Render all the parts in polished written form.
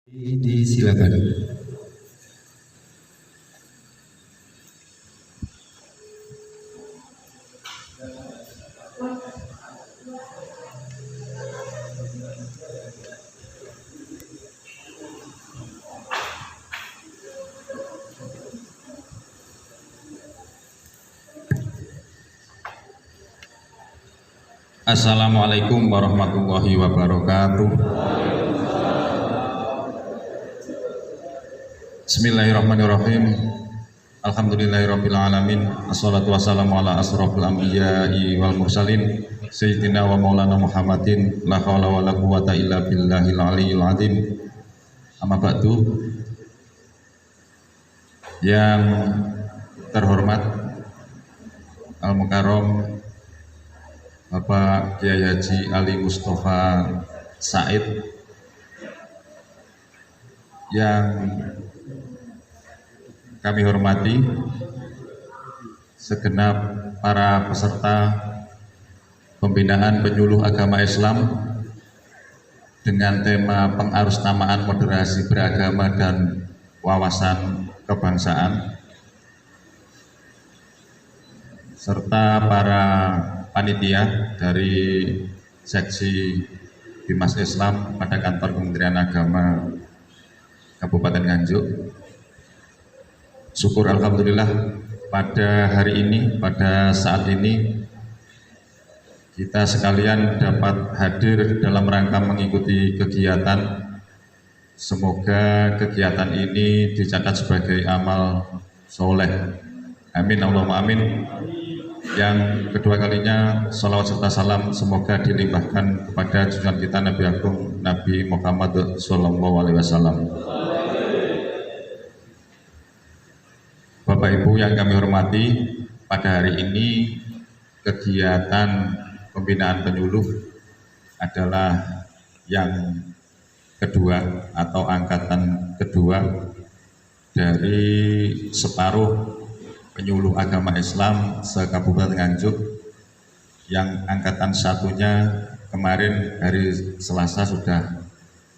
Disilakan. Assalamualaikum warahmatullahi wabarakatuh. Bismillahirrahmanirrahim. Alhamdulillahirabbil alamin. Assalatu wassalamu ala asrofil anbiya'i wal mursalin sayyidina wa maulana Muhammadin la haula wala quwata illa billahil aliyyil azim. Amma ba'du. Yang terhormat Al-Mukarram Bapak Kiai Haji Ali Mustafa Said, yang kami hormati segenap para peserta pembinaan penyuluh agama Islam dengan tema pengarustamaan moderasi beragama dan wawasan kebangsaan, serta para panitia dari seksi Bimas Islam pada kantor Kementerian Agama Kabupaten Nganjuk. Syukur alhamdulillah pada hari ini, pada saat ini kita sekalian dapat hadir dalam rangka mengikuti kegiatan. Semoga kegiatan ini dicatat sebagai amal soleh. Amin Allahumma amin. Yang kedua kalinya salawat serta salam semoga dilimpahkan kepada junjungan kita Nabi Agung Nabi Muhammad SAW. Bapak Ibu yang kami hormati, pada hari ini kegiatan pembinaan penyuluh adalah yang kedua atau angkatan kedua dari separuh penyuluh agama Islam se-Kabupaten Nganjuk, yang angkatan satunya kemarin hari Selasa sudah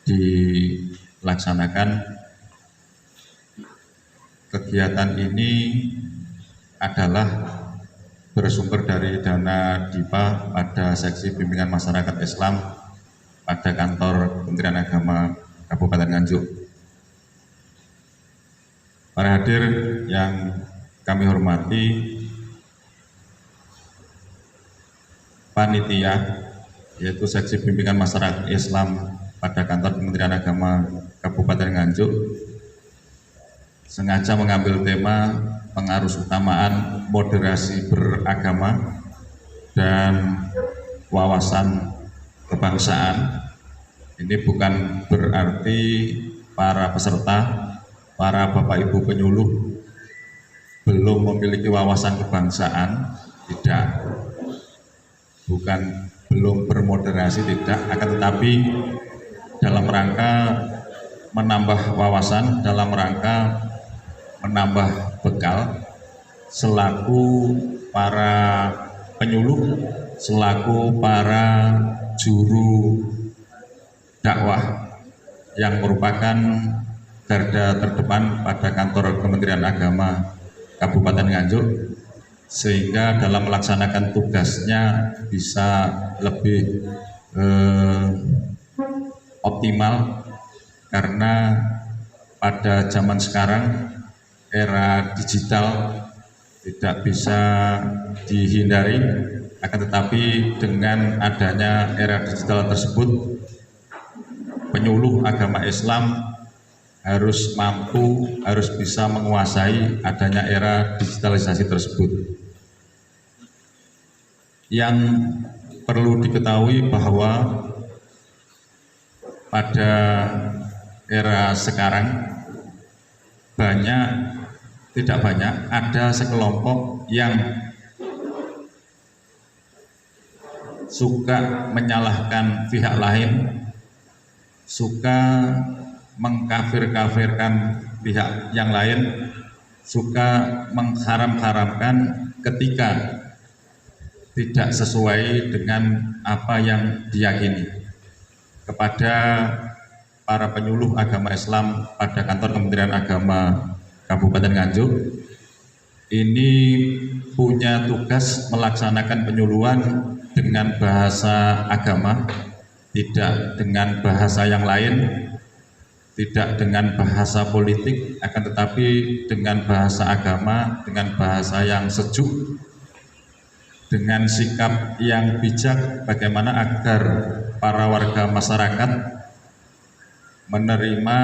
dilaksanakan. Kegiatan ini adalah bersumber dari dana DIPA pada seksi bimbingan masyarakat Islam pada kantor Kementerian Agama Kabupaten Nganjuk. Para hadir yang kami hormati, panitia yaitu seksi bimbingan masyarakat Islam pada kantor Kementerian Agama Kabupaten Nganjuk sengaja mengambil tema pengarusutamaan moderasi beragama dan wawasan kebangsaan. Ini bukan berarti para peserta, para Bapak Ibu penyuluh belum memiliki wawasan kebangsaan, tidak. Bukan belum bermoderasi, tidak, akan tetapi dalam rangka menambah wawasan, dalam rangka menambah bekal selaku para penyuluh, selaku para juru dakwah yang merupakan garda terdepan pada kantor Kementerian Agama Kabupaten Nganjuk, sehingga dalam melaksanakan tugasnya bisa lebih optimal, karena pada zaman sekarang era digital tidak bisa dihindari, akan tetapi dengan adanya era digital tersebut penyuluh agama Islam harus mampu, harus bisa menguasai adanya era digitalisasi tersebut. Yang perlu diketahui bahwa pada era sekarang tidak banyak, ada sekelompok yang suka menyalahkan pihak lain, suka mengkafir-kafirkan pihak yang lain, suka mengharam-haramkan ketika tidak sesuai dengan apa yang diyakini. Kepada para penyuluh agama Islam pada kantor Kementerian Agama Kabupaten Nganjuk ini punya tugas melaksanakan penyuluhan dengan bahasa agama, tidak dengan bahasa yang lain, tidak dengan bahasa politik, akan tetapi dengan bahasa agama, dengan bahasa yang sejuk, dengan sikap yang bijak, bagaimana agar para warga masyarakat menerima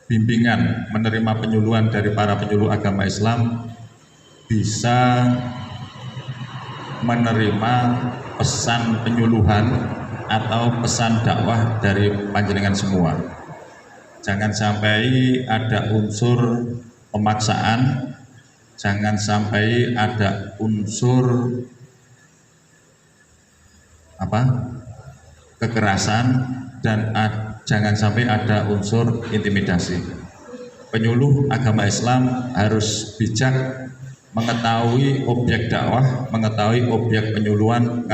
bimbingan, menerima penyuluhan dari para penyuluh agama Islam, bisa menerima pesan penyuluhan atau pesan dakwah dari panjenengan semua. Jangan sampai ada unsur pemaksaan, jangan sampai ada unsur kekerasan, dan jangan sampai ada unsur intimidasi. Penyuluh agama Islam harus bijak mengetahui objek dakwah, mengetahui objek penyuluhan,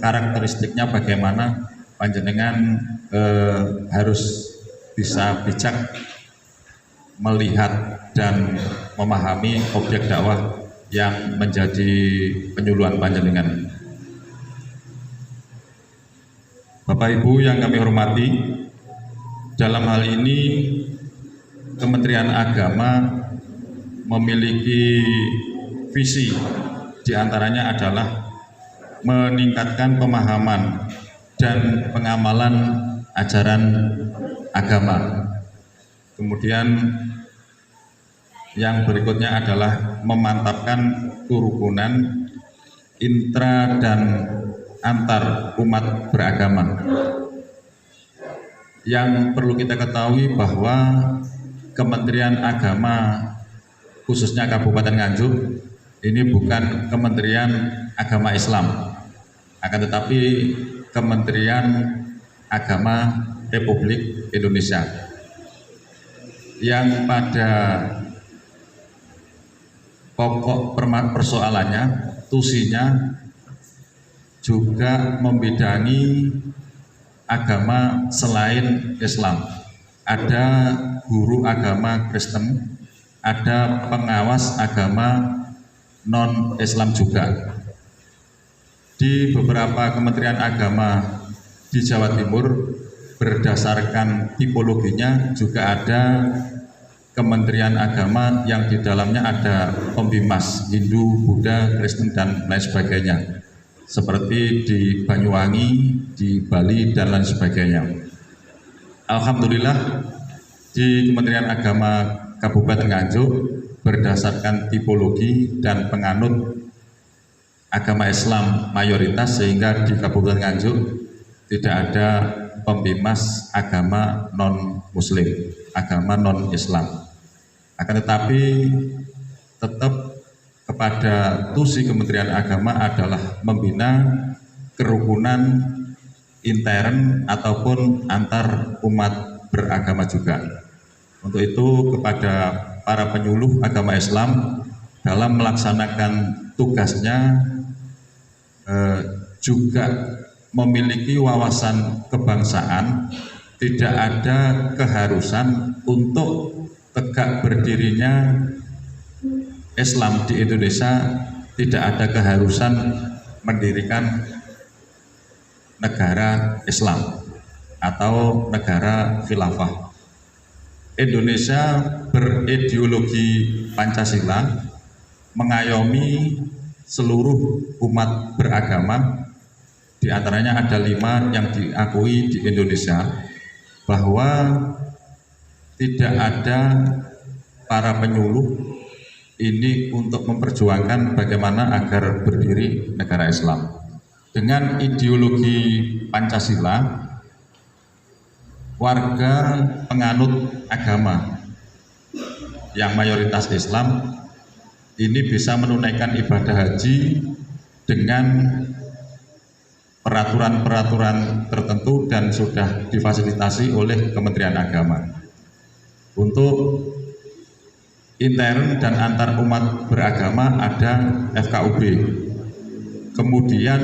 karakteristiknya bagaimana. Panjenengan harus bisa bijak melihat dan memahami objek dakwah yang menjadi penyuluhan panjenengan. Bapak Ibu yang kami hormati, dalam hal ini Kementerian Agama memiliki visi, diantaranya adalah meningkatkan pemahaman dan pengamalan ajaran agama. Kemudian yang berikutnya adalah memantapkan kerukunan intra dan antar umat beragama. Yang perlu kita ketahui bahwa Kementerian Agama khususnya Kabupaten Nganjuk ini bukan Kementerian Agama Islam, akan tetapi Kementerian Agama Republik Indonesia yang pada pokok persoalannya, tusinya juga membidangi agama selain Islam. Ada guru agama Kristen, ada pengawas agama non-Islam juga. Di beberapa kementerian agama di Jawa Timur berdasarkan tipologinya juga ada kementerian agama yang di dalamnya ada pembimas Hindu, Buddha, Kristen dan lain sebagainya, seperti di Banyuwangi, di Bali dan lain sebagainya. Alhamdulillah di Kementerian Agama Kabupaten Nganjuk berdasarkan tipologi dan penganut agama Islam mayoritas, sehingga di Kabupaten Nganjuk tidak ada pembimas agama non-Muslim, agama non-Islam. Akan tetapi tetap kepada tusi Kementerian Agama adalah membina kerukunan intern ataupun antar umat beragama juga. Untuk itu kepada para penyuluh agama Islam dalam melaksanakan tugasnya juga memiliki wawasan kebangsaan, tidak ada keharusan untuk tegak berdirinya Islam di Indonesia, tidak ada keharusan mendirikan negara Islam atau negara khilafah. Indonesia berideologi Pancasila, mengayomi seluruh umat beragama, di antaranya ada 5 yang diakui di Indonesia, bahwa tidak ada para penyuluh ini untuk memperjuangkan bagaimana agar berdiri negara Islam. Dengan ideologi Pancasila, warga penganut agama yang mayoritas Islam ini bisa menunaikan ibadah haji dengan peraturan-peraturan tertentu dan sudah difasilitasi oleh Kementerian Agama. Untuk intern dan antar umat beragama ada FKUB, kemudian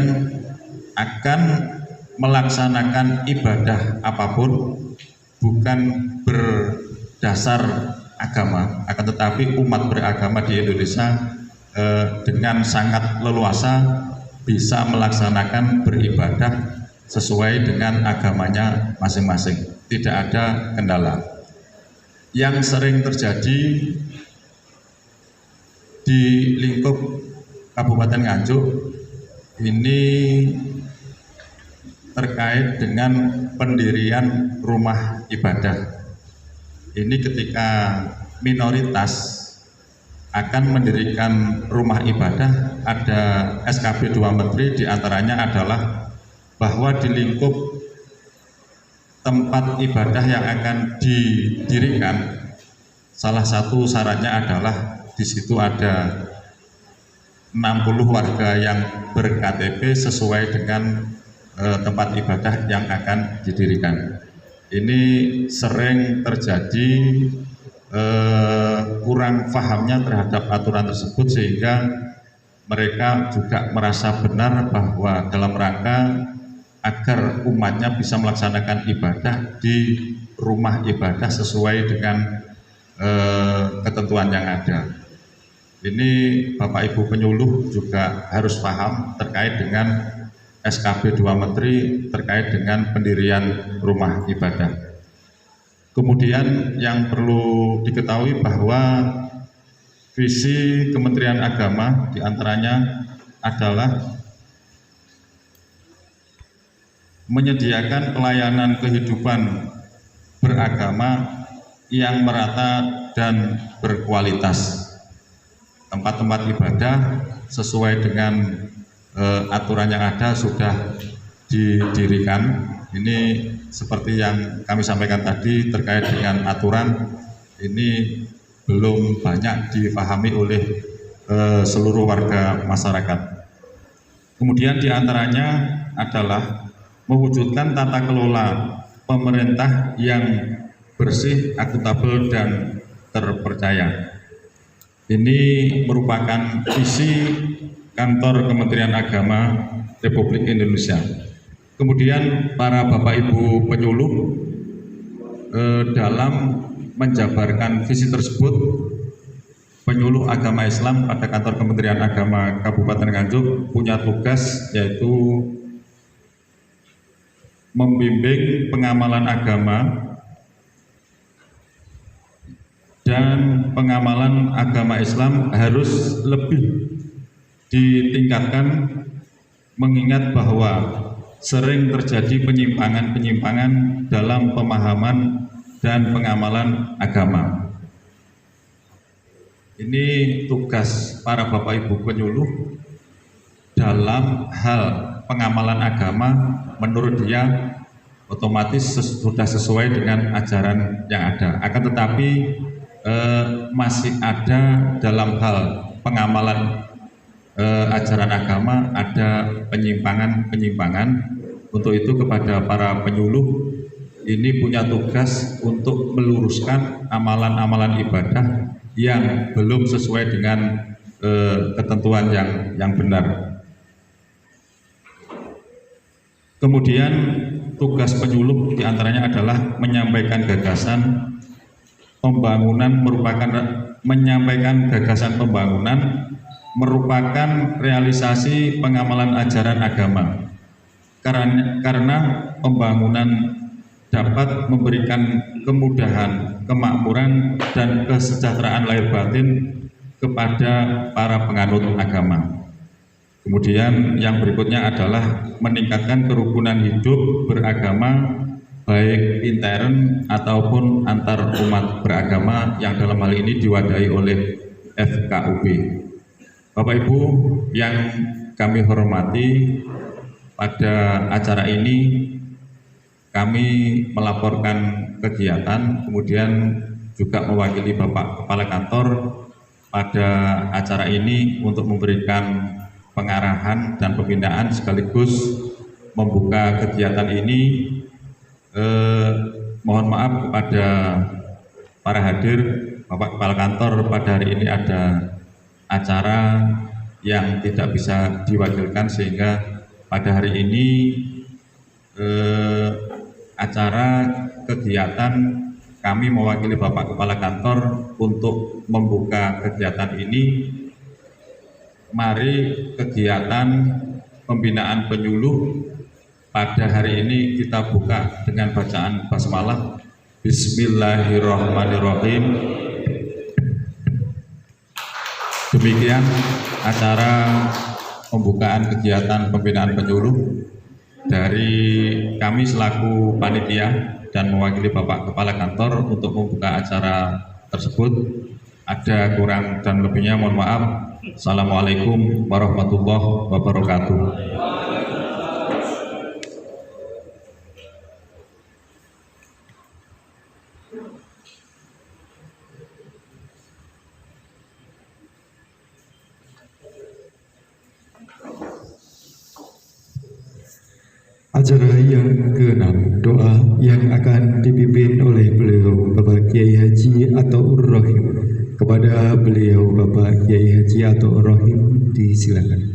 akan melaksanakan ibadah apapun, bukan berdasar agama, akan tetapi umat beragama di Indonesia dengan sangat leluasa bisa melaksanakan beribadah sesuai dengan agamanya masing-masing, tidak ada kendala. Yang sering terjadi di lingkup Kabupaten Nganjuk ini terkait dengan pendirian rumah ibadah. Ini ketika minoritas akan mendirikan rumah ibadah, ada SKB 2 Menteri, diantaranya adalah bahwa di lingkup tempat ibadah yang akan didirikan, salah satu syaratnya adalah di situ ada 60 warga yang ber-KTP sesuai dengan tempat ibadah yang akan didirikan. Ini sering terjadi kurang pahamnya terhadap aturan tersebut, sehingga mereka juga merasa benar bahwa dalam rangka agar umatnya bisa melaksanakan ibadah di rumah ibadah sesuai dengan ketentuan yang ada. Ini Bapak Ibu penyuluh juga harus paham terkait dengan SKB 2 Menteri terkait dengan pendirian rumah ibadah. Kemudian yang perlu diketahui bahwa visi Kementerian Agama diantaranya adalah menyediakan pelayanan kehidupan beragama yang merata dan berkualitas. Tempat-tempat ibadah sesuai dengan aturan yang ada sudah didirikan. Ini seperti yang kami sampaikan tadi terkait dengan aturan, ini belum banyak dipahami oleh seluruh warga masyarakat. Kemudian diantaranya adalah mewujudkan tata kelola pemerintah yang bersih, akuntabel, dan terpercaya. Ini merupakan visi Kantor Kementerian Agama Republik Indonesia. Kemudian para Bapak Ibu penyuluh dalam menjabarkan visi tersebut, penyuluh agama Islam pada Kantor Kementerian Agama Kabupaten Nganjuk punya tugas yaitu membimbing pengamalan agama dan pengamalan agama Islam harus lebih ditingkatkan, mengingat bahwa sering terjadi penyimpangan-penyimpangan dalam pemahaman dan pengamalan agama. Ini tugas para Bapak Ibu penyuluh dalam hal pengamalan agama, menurut dia otomatis sudah sesuai dengan ajaran yang ada. Akan tetapi masih ada dalam hal pengamalan ajaran agama ada penyimpangan-penyimpangan. Untuk itu kepada para penyuluh ini punya tugas untuk meluruskan amalan-amalan ibadah yang belum sesuai dengan ketentuan yang benar. Kemudian tugas penyuluh diantaranya adalah menyampaikan gagasan pembangunan merupakan realisasi pengamalan ajaran agama, karena pembangunan dapat memberikan kemudahan, kemakmuran, dan kesejahteraan lahir batin kepada para penganut agama. Kemudian yang berikutnya adalah meningkatkan kerukunan hidup beragama baik intern ataupun antar umat beragama yang dalam hal ini diwadahi oleh FKUB. Bapak Ibu yang kami hormati, pada acara ini kami melaporkan kegiatan, kemudian juga mewakili Bapak Kepala Kantor pada acara ini untuk memberikan pengarahan dan pembinaan sekaligus membuka kegiatan ini. Mohon maaf kepada para hadir, Bapak Kepala Kantor, pada hari ini ada acara yang tidak bisa diwakilkan, sehingga pada hari ini acara kegiatan kami mewakili Bapak Kepala Kantor untuk membuka kegiatan ini. Mari kegiatan pembinaan penyuluh pada hari ini kita buka dengan bacaan basmalah. Bismillahirrahmanirrahim. Demikian acara pembukaan kegiatan pembinaan penyuluh dari kami selaku panitia dan mewakili Bapak Kepala Kantor untuk membuka acara tersebut. Ada kurang dan lebihnya mohon maaf. Assalamualaikum warahmatullahi wabarakatuh. Acara yang ke-6, doa yang akan dipimpin oleh beliau Bapak Kiai Haji Athaur Rahim. Kepada beliau Bapak Kiai Haji Athaur Rahim disilakan.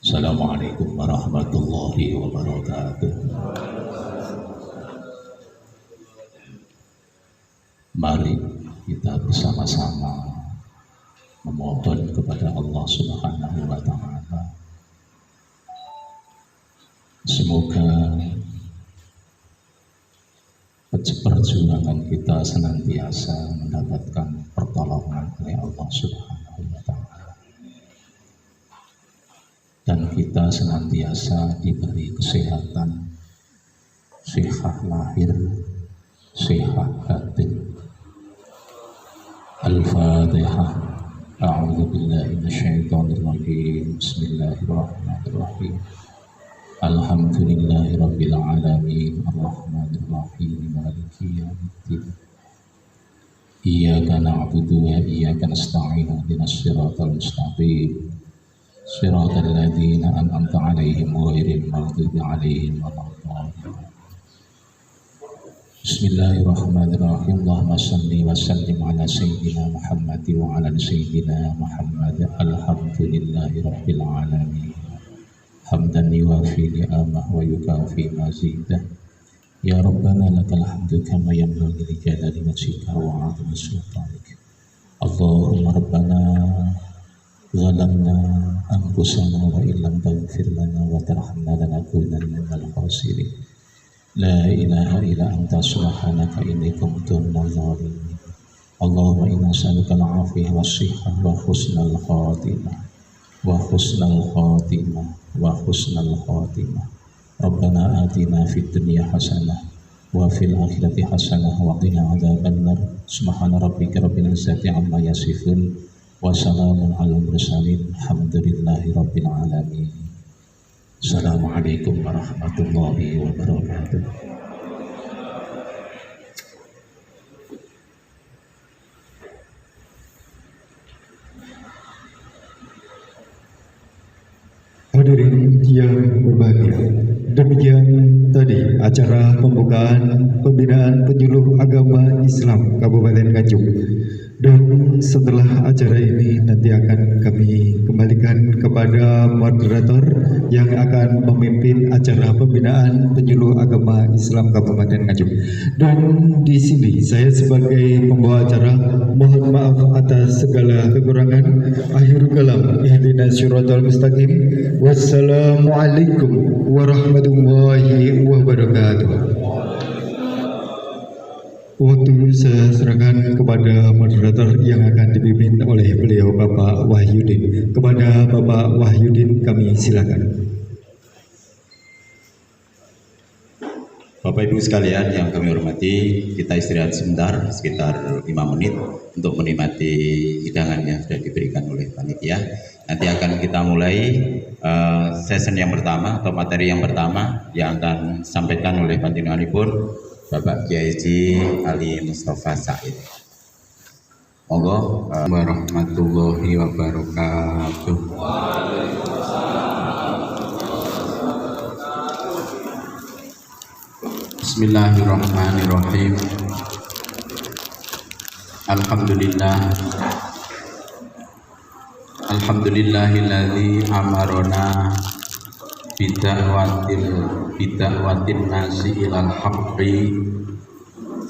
Assalamualaikum warahmatullahi wabarakatuh. Mari kita bersama-sama memohon kepada Allah Subhanahu wa Ta'ala. Semoga perjuangan kita senantiasa mendapatkan pertolongan oleh Allah Subhanahu wa Ta'ala. Dan kita senantiasa diberi kesehatan, sehat lahir, sehat batin. Al-Fatihah. A'udzu billahi minasyaitonir rajim. Bismillahirrahmanirrahim. Alhamdulillahirabbil alamin. Arrahmanir rahim. Maliki yaumiddin. Iyyaka na'budu wa iyyaka nasta'in. Ihdinas siratal mustaqim. Shiratal ladzina an'amta 'alaihim ghairil maghdubi 'alaihim waladdallin. Bismillahirrahmanirrahim. Allahumma shalli wa sallim ala sayyidina Muhammad wa ala sayyidina Muhammad. Alhamdulillahi rabbil alamin. Hamdan yuwafi ni'amah wa yukafi mazidah. Ya Rabbana lakal hamdu kama yanbaghi li jalali wajhika wa 'azimi sultanik. Allahumma rabbana zalamna anfusana wa illam taghfir lana wa tarhamna lanakunanna minal khasirin. La ilaha illa anta subhanaka inni kuntu minadh dhalimin. Allahumma inna nas'aluka al-'afiyah was-sihhah wa husnal khatimah wa husnal khatimah wa husnal khatimah. Rabbana atina fid dunya hasanah wa fil akhirati hasanah wa qina adzabannar. Subhana rabbika rabbil izzati amma yasifun. Wassalamun ala mursalin. Alhamdulillahi rabbil alamin. Assalamualaikum warahmatullahi wabarakatuh. Hadirin yang berbahagia, demikian tadi acara pembukaan pembinaan penyuluh agama Islam Kabupaten Nganjuk. Dan setelah acara ini nanti akan kami kembalikan kepada moderator yang akan memimpin acara pembinaan penyuluh agama Islam Kabupaten Nganjuk. Dan di sini saya sebagai pembawa acara mohon maaf atas segala kekurangan. Akhir kalam, ihdinas siratal mustaqim. Wassalamualaikum warahmatullahi wabarakatuh. Waktu saya serahkan kepada moderator yang akan dipimpin oleh beliau Bapak Wahyudin. Kepada Bapak Wahyudin kami silakan. Bapak Ibu sekalian yang kami hormati, kita istirahat sebentar sekitar 5 menit untuk menikmati hidangan yang sudah diberikan oleh panitia. Nanti akan kita mulai session yang pertama atau materi yang pertama yang akan disampaikan oleh panjenenganipun Bapak Kiai Haji Ali Mustafa Said. Monggo warahmatullahi wabarakatuh. Bismillahirrahmanirrahim. Alhamdulillahilladzi amarona bida'watin nasi ilal haqqi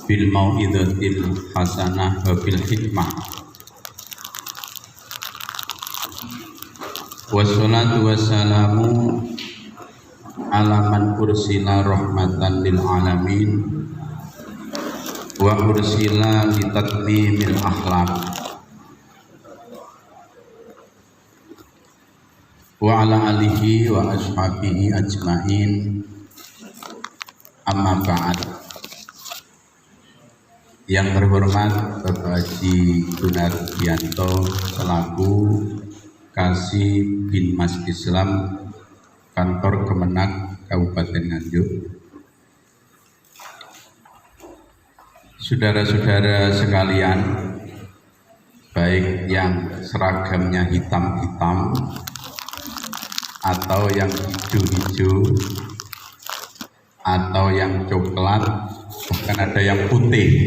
bil mau'izatil hasanah wa bil hikmah. Wassalatu wassalamu ala man ursila rahmatan lil alamin wa ursila litatmimil akhlaq wa ala alihi wa ashabihi ajmain, amma ba'd. Yang terhormat Bapak Haji Gunardianto selaku Kasih bin Mas Islam Kantor Kemenak Kabupaten Nganjuk, saudara-saudara sekalian, baik yang seragamnya hitam-hitam atau yang hijau-hijau atau yang coklat, bahkan ada yang putih.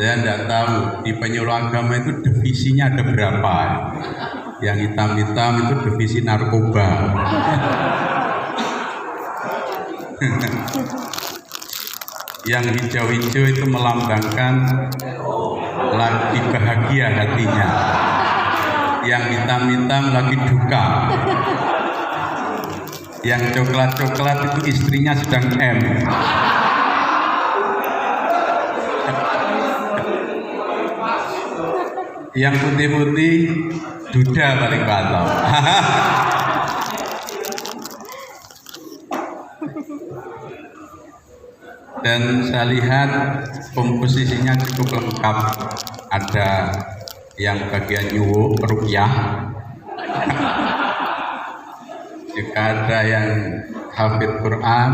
Saya tidak tahu di penyuluh agama itu divisinya ada berapa. Yang hitam-hitam itu divisi narkoba. Yang hijau-hijau itu melambangkan lagi bahagia hatinya. Yang hitam-hitam lagi duka. Yang coklat-coklat itu istrinya sedang M. Yang putih-putih duda paling patah. Dan saya lihat komposisinya cukup lengkap. Ada yang bagian nyuwuk peruqyah, juga ada yang hafid Quran,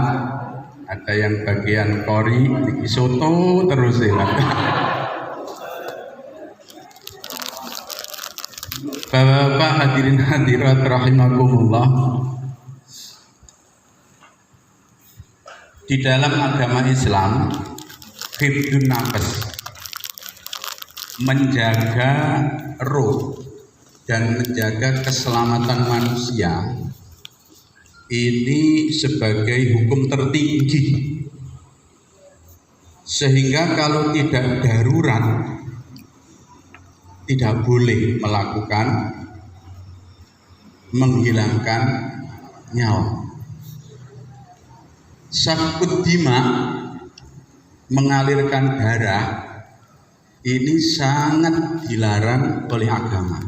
ada yang bagian qori, soto terus ya. Bapak-bapak hadirin hadirat rahimakumullah, di dalam agama Islam hifdzun nafas, menjaga ruh dan menjaga keselamatan manusia, ini sebagai hukum tertinggi, sehingga kalau tidak darurat tidak boleh melakukan menghilangkan nyawa. Sakut dima, mengalirkan darah, ini sangat dilarang oleh agama.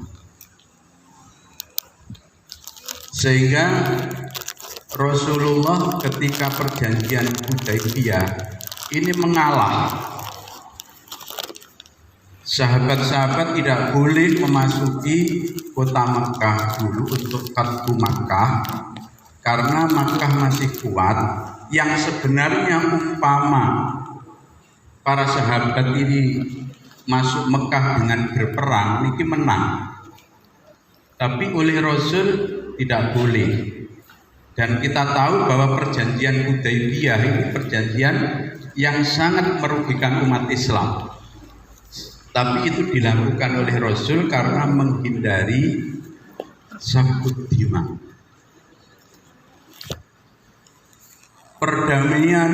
Sehingga Rasulullah ketika perjanjian Hudaybiyah ini mengalah. Sahabat-sahabat tidak boleh memasuki kota Makkah dulu untuk fathu Makkah, karena Makkah masih kuat. Yang sebenarnya umpama para sahabat ini masuk Mekah dengan berperang, ini menang. Tapi oleh Rasul tidak boleh. Dan kita tahu bahwa perjanjian Hudaybiyah ini perjanjian yang sangat merugikan umat Islam. Tapi itu dilakukan oleh Rasul karena menghindari sakut dima. Perdamaian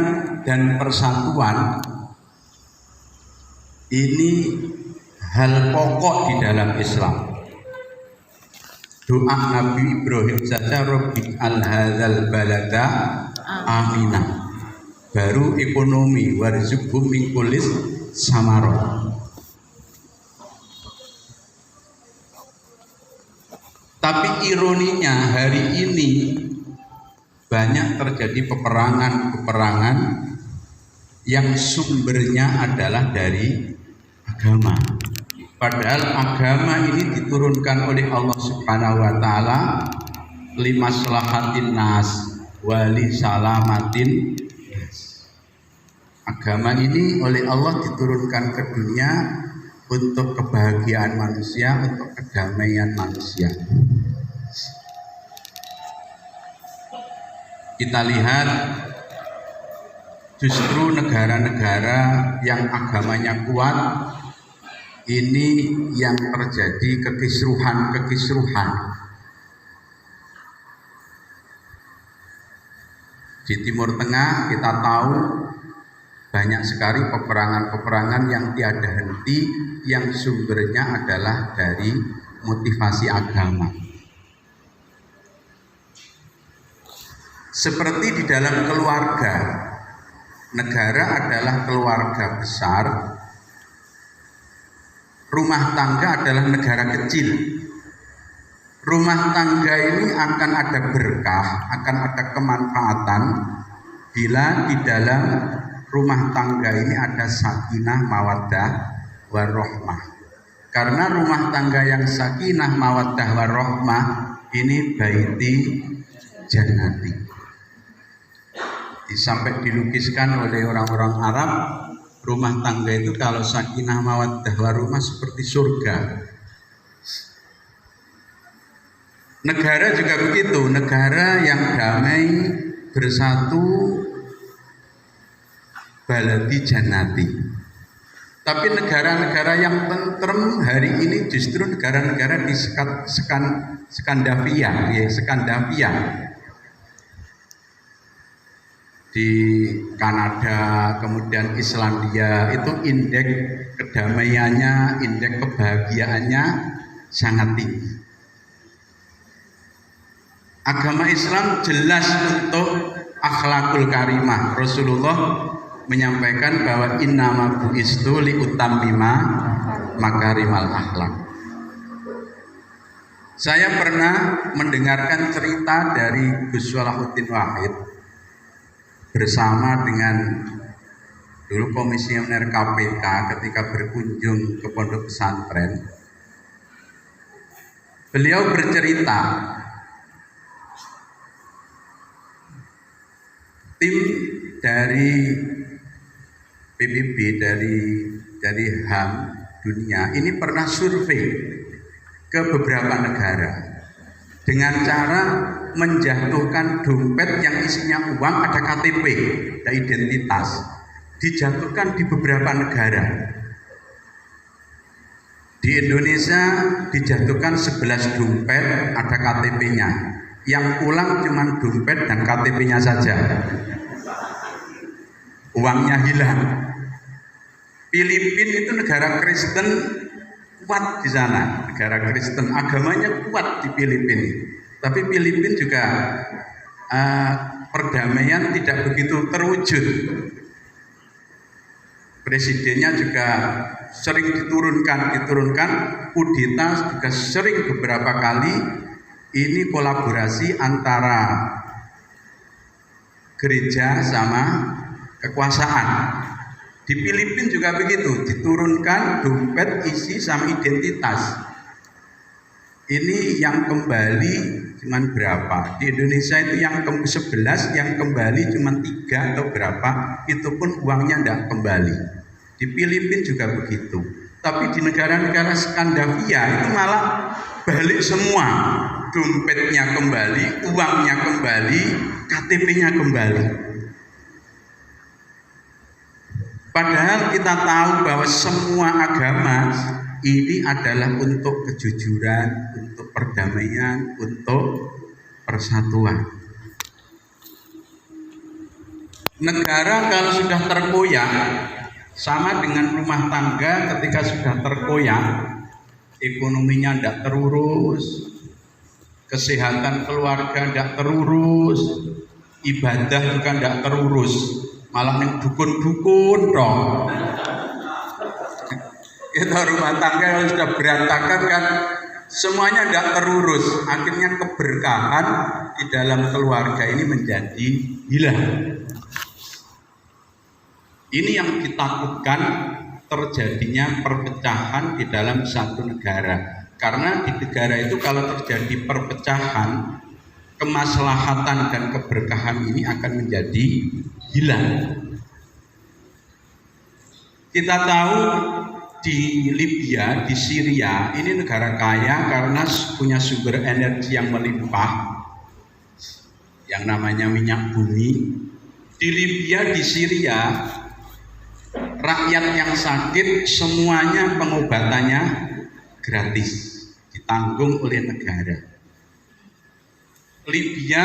dan persatuan ini hal pokok di dalam Islam. Doa Nabi Ibrahim saja, Rabbi al-hadzal balada aminah, baru ekonomi warzuqhum min kullis samarat. Tapi ironinya hari ini banyak terjadi peperangan-peperangan yang sumbernya adalah dari agama. Padahal agama ini diturunkan oleh Allah Subhanahu wa taala limaslahatin nas wali salamatin nas. Agama ini oleh Allah diturunkan ke dunia untuk kebahagiaan manusia, untuk kedamaian manusia. Kita lihat justru negara-negara yang agamanya kuat ini yang terjadi kekisruhan. Di Timur Tengah kita tahu banyak sekali peperangan-peperangan yang tiada henti yang sumbernya adalah dari motivasi agama. Seperti di dalam keluarga, negara adalah keluarga besar, rumah tangga adalah negara kecil. Rumah tangga ini akan ada berkah, akan ada kemanfaatan bila di dalam rumah tangga ini ada sakinah, mawaddah, warahmah. Karena rumah tangga yang sakinah, mawaddah, warahmah ini baiti jannati. Sampai dilukiskan oleh orang-orang Arab, rumah tangga itu kalau sakinah, mawaddah, warahmah seperti surga. Negara juga begitu, negara yang damai, bersatu, baladi jannati. Tapi negara-negara yang tentrem hari ini justru negara-negara di Skandinavia, Skandinavia. Di Kanada, kemudian Islandia, itu indeks kedamaiannya, indeks kebahagiaannya sangat tinggi. Agama Islam jelas untuk akhlakul karimah. Rasulullah menyampaikan bahwa innama bu'istu liutammima makarimal akhlak. Saya pernah mendengarkan cerita dari Gus Salahuddin Wahid bersama dengan dulu komisioner KPK ketika berkunjung ke pondok pesantren. Beliau bercerita tim dari PBB, dari HAM dunia ini pernah survei ke beberapa negara dengan cara menjatuhkan dompet yang isinya uang, ada KTP, ada identitas, dijatuhkan di beberapa negara. Di Indonesia dijatuhkan 11 dompet, ada KTP-nya. Yang pulang cuma dompet dan KTP-nya saja. Uangnya hilang. Filipina itu negara Kristen kuat di sana, negara Kristen, agamanya kuat di Filipina. Tapi Filipina juga perdamaian tidak begitu terwujud. Presidennya juga sering diturunkan, kudeta juga sering beberapa kali. Ini kolaborasi antara gereja sama kekuasaan. Di Filipina juga begitu, diturunkan dompet isi sama identitas. Ini yang kembali cuman berapa? Di Indonesia itu yang ke-11, yang kembali cuman 3 atau berapa, itu pun uangnya tidak kembali. Di Filipina juga begitu. Tapi di negara-negara Skandinavia itu malah balik semua. Dompetnya kembali, uangnya kembali, KTP-nya kembali. Padahal kita tahu bahwa semua agama ini adalah untuk kejujuran, untuk perdamaian, untuk persatuan. Negara kalau sudah terkoyak, sama dengan rumah tangga ketika sudah terkoyak, ekonominya tidak terurus, kesehatan keluarga tidak terurus, ibadah juga tidak terurus, malah yang dukun-dukun dong. Kita rumah tangga yang sudah berantakan kan, semuanya tidak terurus, akhirnya keberkahan di dalam keluarga ini menjadi hilang. Ini yang ditakutkan, terjadinya perpecahan di dalam satu negara. Karena di negara itu kalau terjadi perpecahan, kemaslahatan dan keberkahan ini akan menjadi hilang. Kita tahu di Libya, di Syria, ini negara kaya karena punya sumber energi yang melimpah, yang namanya minyak bumi. Di Libya, di Syria, rakyat yang sakit semuanya pengobatannya gratis, ditanggung oleh negara. Libya,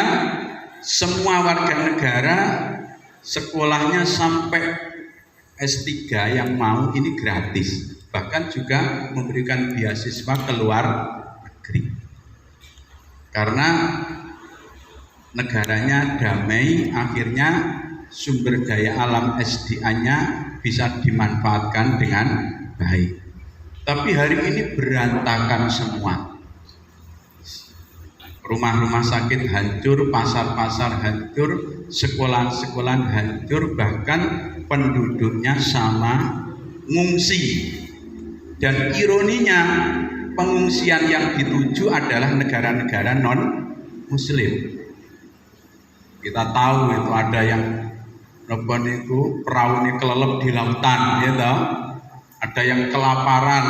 semua warga negara sekolahnya sampai S3 yang mau ini gratis, bahkan juga memberikan beasiswa ke luar negeri karena negaranya damai. Akhirnya sumber daya alam SDA-nya bisa dimanfaatkan dengan baik. Tapi hari ini berantakan semua, rumah-rumah sakit hancur, pasar-pasar hancur, sekolah-sekolah hancur, bahkan penduduknya sama ngungsi. Dan ironinya, pengungsian yang dituju adalah negara-negara non-muslim. Kita tahu itu ada yang perahu ini kelelep di lautan, gitu. Ada yang kelaparan,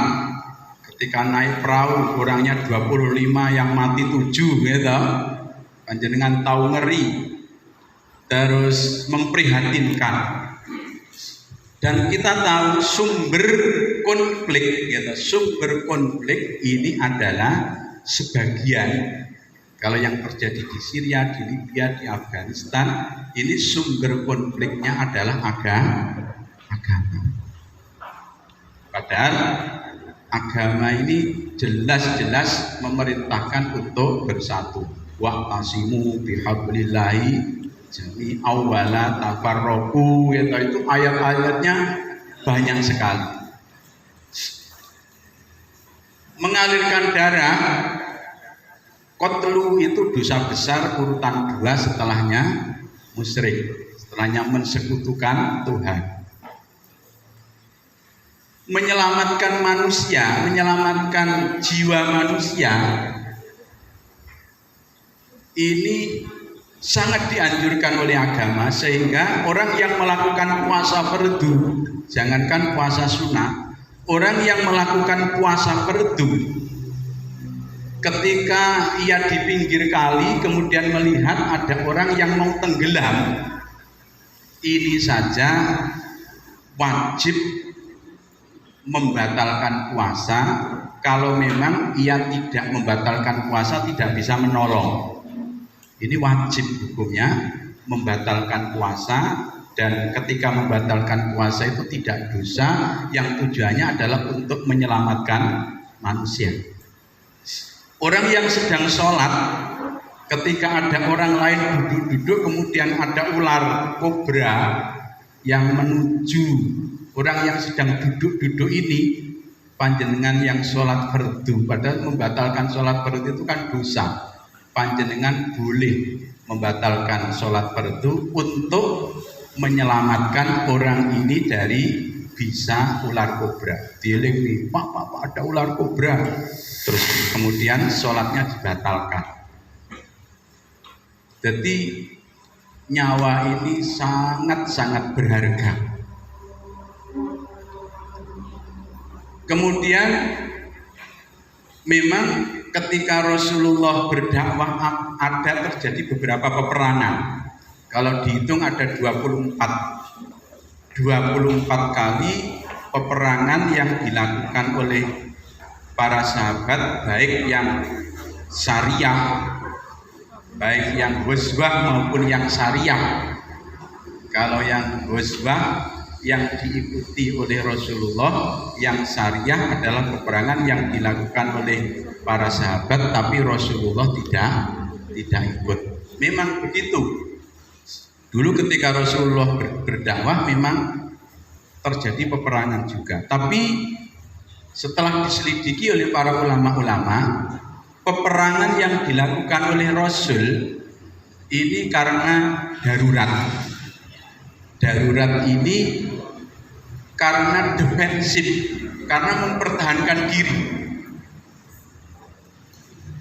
ketika naik perahu orangnya 25 yang mati 7, gitu. Panjenengan tahu ngeri, terus memprihatinkan. Dan kita tahu sumber konflik, gitu. Sumber konflik ini adalah sebagian, kalau yang terjadi di Syria, di Libya, di Afghanistan, ini sumber konfliknya adalah agama. Padahal agama ini jelas-jelas memerintahkan untuk bersatu. Wa'tasimu bihablillahi jami'an wa la tafarraqu. Itu ayat-ayatnya banyak sekali. Mengalirkan darah, qatlu itu dosa besar urutan 2 setelahnya musyrik, setelahnya mensekutukan Tuhan. Menyelamatkan manusia, menyelamatkan jiwa manusia, ini sangat dianjurkan oleh agama, sehingga orang yang melakukan puasa fardu, jangankan puasa sunnah, orang yang melakukan puasa fardu, ketika ia di pinggir kali kemudian melihat ada orang yang mau tenggelam, ini saja wajib membatalkan puasa. Kalau memang ia tidak membatalkan puasa, tidak bisa menolong, ini wajib hukumnya membatalkan puasa. Dan ketika membatalkan puasa itu tidak dosa, yang tujuannya adalah untuk menyelamatkan manusia. Orang yang sedang sholat, ketika ada orang lain duduk-duduk, kemudian ada ular kobra yang menuju orang yang sedang duduk-duduk ini, panjenengan yang sholat fardu, padahal membatalkan sholat fardu itu kan dosa, panjenengan boleh membatalkan sholat fardu untuk menyelamatkan orang ini dari bisa ular kobra. Dieling, pak ada ular kobra, terus kemudian sholatnya dibatalkan. Jadi nyawa ini sangat-sangat berharga. Kemudian memang ketika Rasulullah berdakwah ada terjadi beberapa peperangan. Kalau dihitung ada 24 kali peperangan yang dilakukan oleh para sahabat, baik yang syariah, baik yang ghazwah maupun yang syariah. Kalau yang ghazwah yang diikuti oleh Rasulullah, yang syariah adalah peperangan yang dilakukan oleh para sahabat tapi Rasulullah tidak ikut. Memang begitu. Dulu ketika Rasulullah berdakwah memang terjadi peperangan juga. Tapi setelah diselidiki oleh para ulama-ulama, peperangan yang dilakukan oleh Rasul ini karena darurat. Darurat ini karena defensif, karena mempertahankan diri.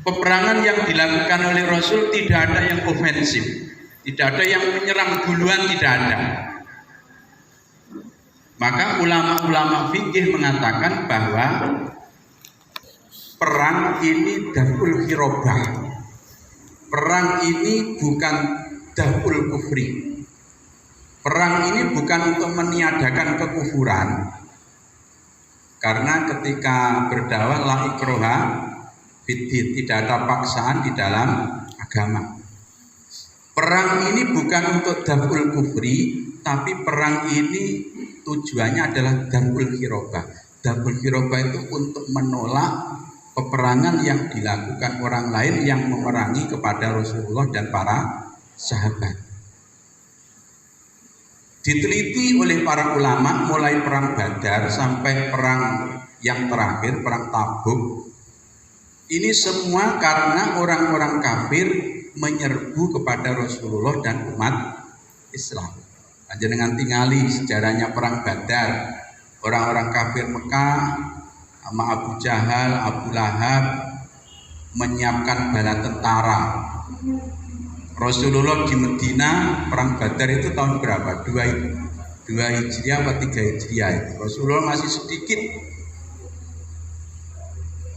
Peperangan yang dilakukan oleh Rasul tidak ada yang ofensif, tidak ada yang menyerang duluan, tidak ada. Maka ulama-ulama fikih mengatakan bahwa perang ini darul hirobah. Perang ini bukan darul kufri. Perang ini bukan untuk meniadakan kekufuran. Karena ketika berdakwah la ikroha fiddin, tidak ada paksaan di dalam agama. Perang ini bukan untuk darul kufri, tapi perang ini tujuannya adalah darul hirobah. Darul hirobah itu untuk menolak peperangan yang dilakukan orang lain yang memerangi kepada Rasulullah dan para sahabat. Diteliti oleh para ulama mulai perang Badar sampai perang yang terakhir, perang Tabuk. Ini semua karena orang-orang kafir menyerbu kepada Rasulullah dan umat Islam. Panjenengan tingali sejarahnya perang Badar. Orang-orang kafir Mekah sama Abu Jahal, Abu Lahab menyiapkan bala tentara. Rasulullah di Medina perang Badar itu tahun berapa? 2 Hijriah atau 3 Hijriah itu. Rasulullah masih sedikit.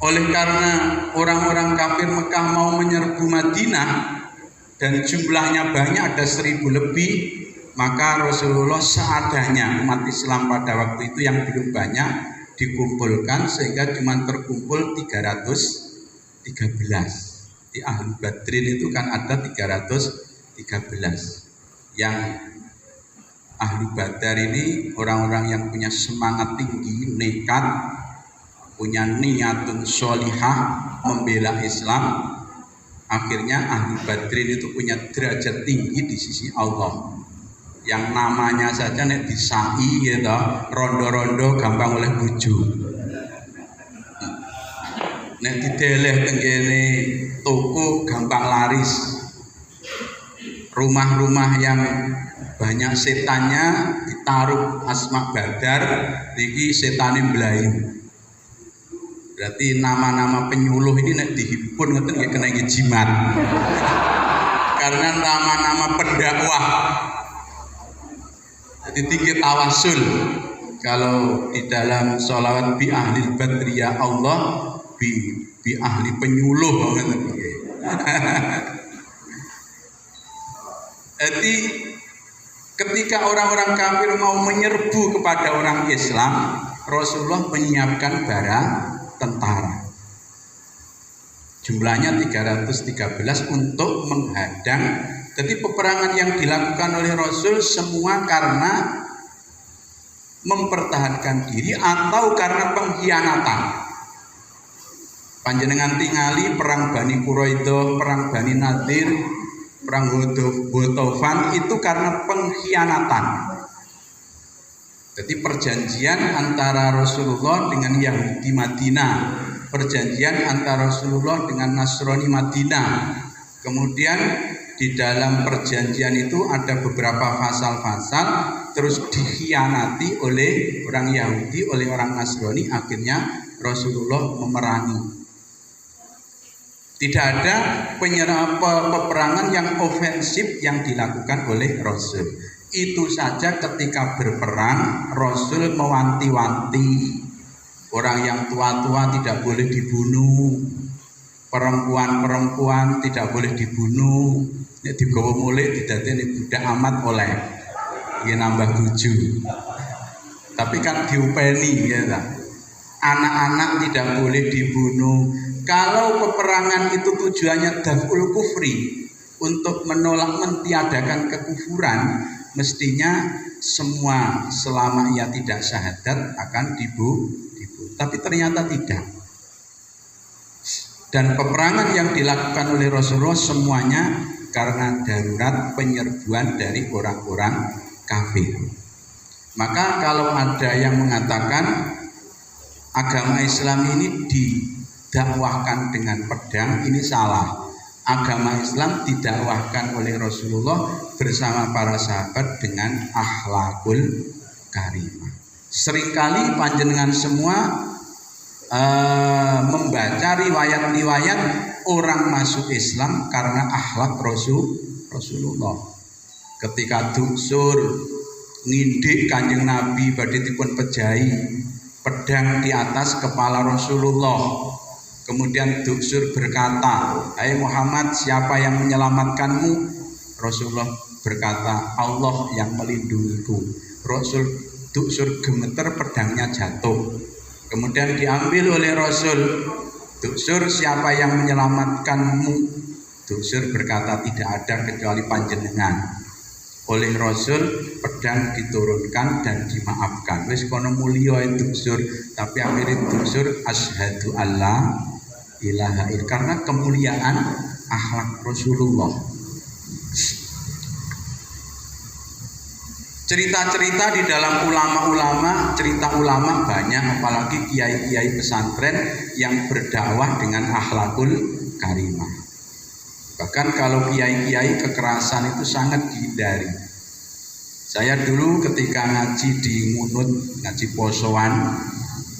Oleh karena orang-orang kafir Mekah mau menyerbu Madinah dan jumlahnya banyak, ada 1000 lebih, maka Rasulullah seadanya umat Islam pada waktu itu yang belum banyak dikumpulkan sehingga cuma terkumpul 313. Di Ahlu Badrin itu kan ada 313. Yang Ahlu Badar ini orang-orang yang punya semangat tinggi, nekat, punya niatun sholihah membela Islam. Akhirnya Ahlu Badrin itu punya derajat tinggi di sisi Allah. Yang namanya saja nek disai gitu, rondo-rondo gampang oleh bojo. Nek dideleh tenggene toko gampang laris. Rumah-rumah yang banyak setannya ditaruh asma Badar, niki setane mblayu. Berarti nama-nama penyuluh ini nek dihimpun ngoten nggih kena jimat. Karena nama-nama pendakwah. Jadi tinggi tawasul. Kalau di dalam sholawat bi ahlil badri ya Allah, bi ahli penyuluh. Jadi ketika orang-orang kafir mau menyerbu kepada orang Islam, Rasulullah menyiapkan barang tentara. Jumlahnya 313 untuk menghadang. Jadi peperangan yang dilakukan oleh Rasul semua karena mempertahankan diri atau karena pengkhianatan. Panjenengan tingali perang Bani Quraidah, perang Bani Nadir, perang Ghatafan itu karena pengkhianatan. Jadi perjanjian antara Rasulullah dengan Yahudi Madinah, perjanjian antara Rasulullah dengan Nasrani Madinah. Kemudian di dalam perjanjian itu ada beberapa pasal-pasal, terus dikhianati oleh orang Yahudi, oleh orang Nasrani, akhirnya Rasulullah memerangi. Tidak ada peperangan yang ofensif yang dilakukan oleh Rasul. Itu saja ketika berperang Rasul mewanti-wanti orang yang tua-tua tidak boleh dibunuh, perempuan-perempuan tidak boleh dibunuh. Nek digawa mulih didadekne budak amat oleh ya nambah 7. Tapi kan diupeni ya ta. Anak-anak tidak boleh dibunuh. Kalau peperangan itu tujuannya daf'ul kufri, untuk menolak mentiadakan kekufuran, mestinya semua selama ia tidak syahadat akan dibunuh. Tapi ternyata tidak. Dan peperangan yang dilakukan oleh Rasulullah semuanya karena darurat penyerbuan dari orang-orang kafir. Maka kalau ada yang mengatakan agama Islam ini didakwahkan dengan pedang, ini salah. Agama Islam didakwahkan oleh Rasulullah bersama para sahabat dengan akhlakul karimah. Seringkali panjenengan semua membaca riwayat-riwayat orang masuk Islam karena akhlak Rasulullah. Ketika duksur ngindik Kanjeng Nabi badhe dipun pejahi pedang di atas kepala Rasulullah. Kemudian Duksur berkata, "Hai Muhammad, siapa yang menyelamatkanmu?" Rasulullah berkata, "Allah yang melindungiku." Duksur gemeter, pedangnya jatuh. Kemudian diambil oleh Rasul, "Duksur, siapa yang menyelamatkanmu?" Duksur berkata, "Tidak ada kecuali panjenengan." Oleh Rasul pedang diturunkan dan dimaafkan. Wis kono mulya Duksur, tapi akhirnya Duksur asyhadu alla ilaha illallah, karena kemuliaan akhlak Rasulullah. Cerita-cerita di dalam ulama-ulama, cerita ulama banyak, apalagi kiai-kiai pesantren yang berdakwah dengan akhlakul karimah. Bahkan kalau kiai-kiai kekerasan itu sangat dihindari. Saya dulu ketika ngaji di Ngunut, ngaji posoan,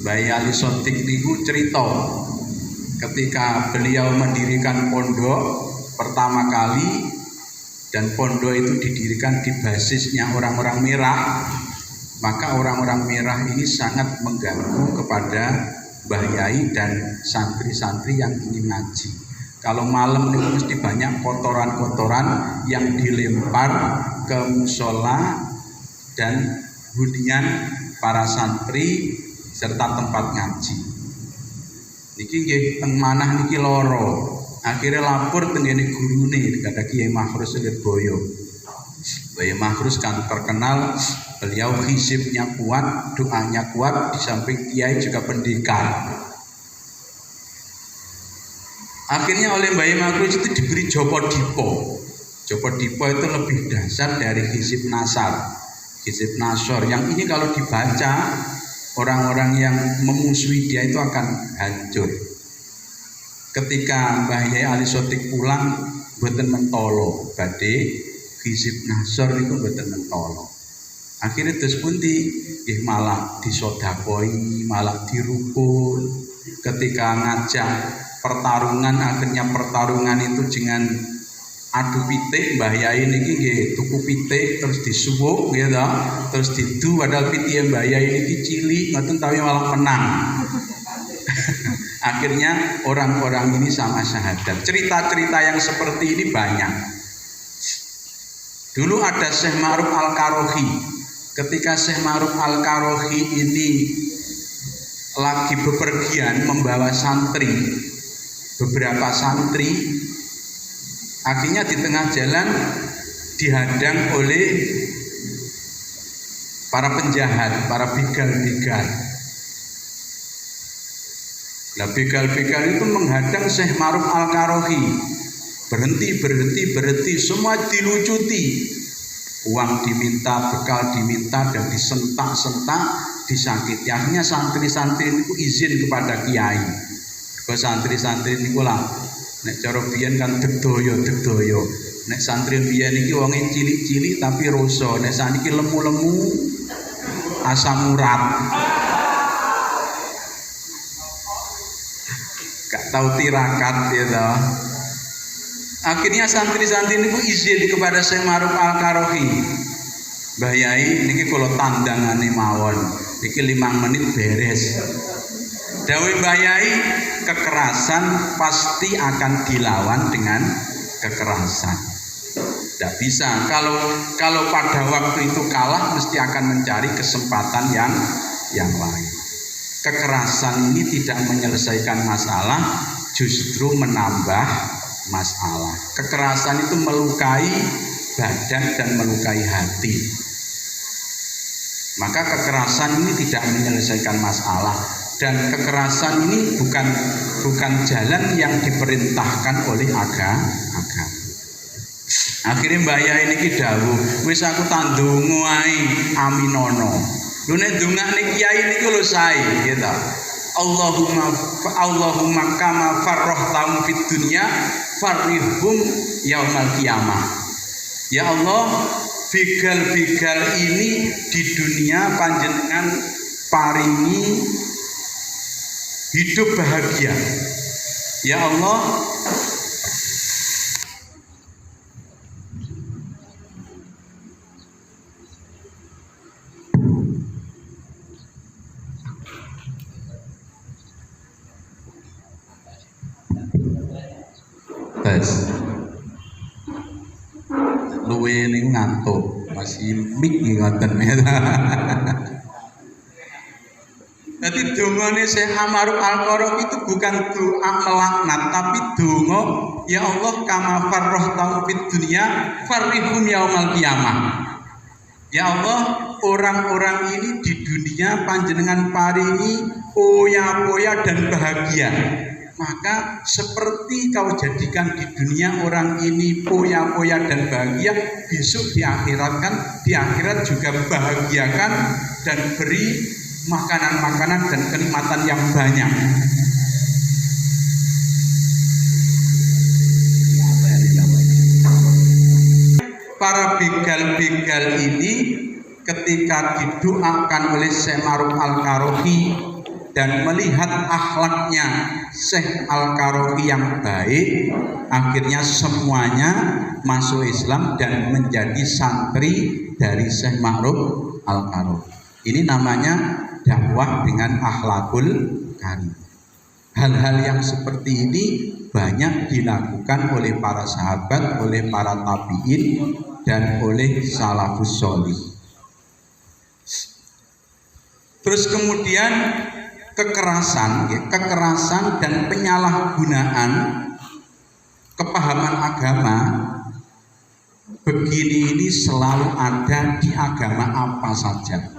Mbah Ali Sotik niku cerita ketika beliau mendirikan pondok pertama kali, dan pondok itu didirikan di basisnya orang-orang merah, maka orang-orang merah ini sangat mengganggu kepada Mbah Yai dan santri-santri yang ingin ngaji. Kalau malam itu mesti banyak kotoran-kotoran yang dilempar ke musola dan hunian para santri serta tempat ngaji. Niki nggih teng manah niki loro. Akhirnya lapor tenggene gurune kata Kiai Makhrus Lirboyo. Kiai Makhrus kan terkenal, beliau hizibnya kuat, doanya kuat, di samping kiai juga pendekar. Akhirnya oleh Mbah Makhrus itu diberi Jopo Dipo. Jopo Dipo itu lebih dahsyat dari Hizib Nasar, Hizib Nasor. Yang ini kalau dibaca, orang-orang yang memusuhi dia itu akan hancur. Ketika Mbah Yai Ali Sotik pulang, mboten mentolo, badhe Hizib Nasor itu mboten mentolo. Akhirnya terus pundi, malah disodakoi, malah dirukun. Ketika ngajak pertarungan, akhirnya pertarungan itu dengan adu pitik. Mbah Yai niki nggih tuku pitik terus disuwuk gitu, terus didu, padahal pitik Mbah Yai niki cilik ngoten tapi malah menang. Akhirnya orang-orang ini sama syahadat. Cerita-cerita yang seperti ini banyak. Dulu ada Syekh Ma'ruf Al-Karohi. Ketika Syekh Ma'ruf Al-Karohi ini lagi bepergian membawa santri, beberapa santri, akhirnya di tengah jalan dihadang oleh para penjahat, para begal-begal. Nah, begal-begal itu menghadang Syekh Ma'ruf Al-Karohi. Berhenti, semua dilucuti. Uang diminta, bekal diminta, dan disentak-sentak, disakiti. Akhirnya santri-santri itu izin kepada kiai. Ke santri-santri ini lah, nek cara biyen kan degdoyo. Nek santri biyen iki wonge cilik-cilik tapi rasa, nek saniki lemu-lemu asam urat. Gak tahu tirakat ya toh. Akhirnya santri-santri niku izin kepada Syekh Ma'ruf Al-Karohi. Mbah Yai niki kula tandangane mawon. Iki 5 menit beres. Dawuh Mbah Yai, kekerasan pasti akan dilawan dengan kekerasan. Tidak bisa. Kalau pada waktu itu kalah, mesti akan mencari kesempatan yang lain. Kekerasan ini tidak menyelesaikan masalah, justru menambah masalah. Kekerasan itu melukai badan dan melukai hati. Maka kekerasan ini tidak menyelesaikan masalah, dan kekerasan ini bukan jalan yang diperintahkan oleh agama. Akhirnya Mbah Yai niki dawuh, wis aku tandonga ae aminono. Lho nek ndongakne kiai niku lho sae gitu. Allahumma kama farrohtahum fid dunya farrihum yaumal qiyamah. Ya Allah, begal-begal ini di dunia panjenengan paringi hidup bahagia. Ya Allah, tes luwe niku ngantuk masih mik ngoten ya. Jadi dongane Syekh Amaruf Al-Qarafi itu bukan doa melaknat, tapi donga ya Allah kama farroh fid dunya farrihum yaumal qiyamah. Ya Allah, orang-orang ini di dunia panjenengan paringi poya-poya dan bahagia. Maka seperti kau jadikan di dunia orang ini poya-poya dan bahagia, besok di akhirat juga bahagiakan dan beri makanan-makanan dan kenikmatan yang banyak. Para begal-begal ini ketika didoakan oleh Syekh Amaruf Al-Qarafi dan melihat akhlaknya Syekh Al-Qarafi yang baik, akhirnya semuanya masuk Islam dan menjadi santri dari Syekh Amaruf Al-Qarafi. Ini namanya dakwah dengan akhlakul karim. Hal-hal yang seperti ini banyak dilakukan oleh para sahabat, oleh para tabi'in, dan oleh salafus sholih. Terus kemudian kekerasan dan penyalahgunaan kepahaman agama begini ini selalu ada di agama apa saja.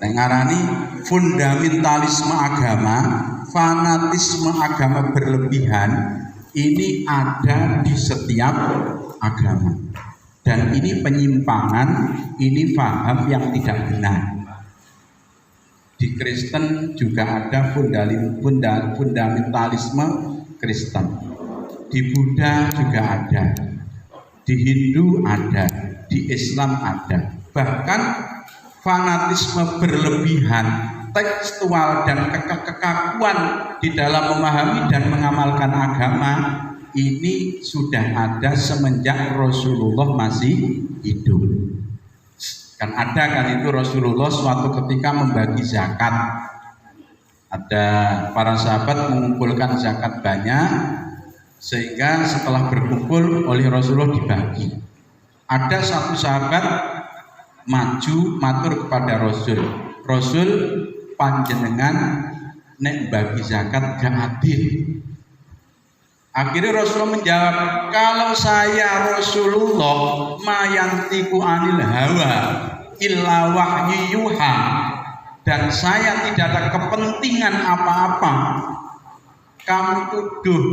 Tengarani fundamentalisme agama, fanatisme agama berlebihan ini ada di setiap agama. Dan ini penyimpangan, ini paham yang tidak benar. Di Kristen juga ada fundamentalisme Kristen. Di Buddha juga ada. Di Hindu ada, di Islam ada. Bahkan fanatisme berlebihan, tekstual dan kekakuan di dalam memahami dan mengamalkan agama ini sudah ada semenjak Rasulullah masih hidup. Kan ada kan itu Rasulullah suatu ketika membagi zakat. Ada para sahabat mengumpulkan zakat banyak sehingga setelah berkumpul oleh Rasulullah dibagi. Ada satu sahabat maju matur kepada Rasul, Rasul panjenengan nek bagi zakat gak adil. Akhirnya Rasulullah menjawab, kalau saya Rasulullah mayantiku anil hawa illa wahyu yuha, dan saya tidak ada kepentingan apa-apa. Kamu tuduh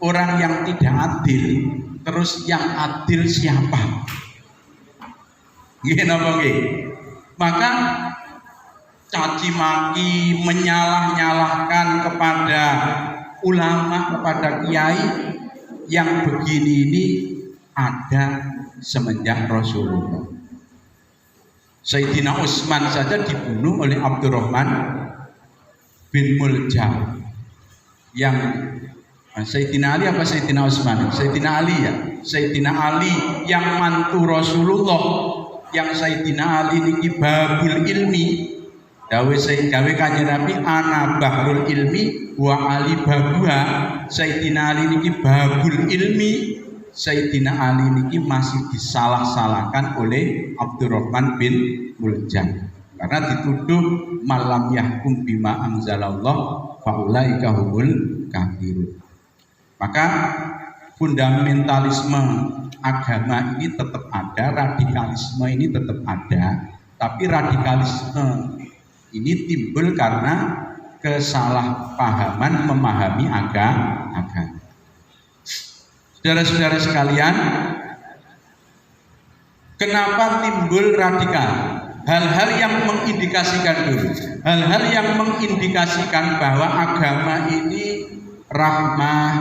orang yang tidak adil, terus yang adil siapa? Gini apa gini? Maka caci maki, menyalah-nyalahkan kepada ulama, kepada kiai yang begini ini ada semenjak Rasulullah. Sayyidina Utsman saja dibunuh oleh Abdurrahman bin Muljam. Yang Sayyidina Ali apa Sayyidina Utsman? Sayyidina Ali ya. Sayyidina Ali yang mantu Rasulullah, yang Sayyidina Ali niki babul ilmi. Dawe kanjeng Nabi ana bahrul ilmi wa ali babuha. Sayyidina Ali niki babul ilmi, Sayyidina Ali niki masih disalah-salahkan oleh Abdurrahman bin Muljam karena dituduh malam yahkum bima anzalallah faulaika humul kafirun. Maka fundamentalisme agama ini tetap ada, radikalisme ini tetap ada, tapi radikalisme ini timbul karena kesalahpahaman memahami agama. Saudara-saudara sekalian, kenapa timbul radikal? Hal-hal yang mengindikasikan dulu, hal-hal yang mengindikasikan bahwa agama ini rahmah,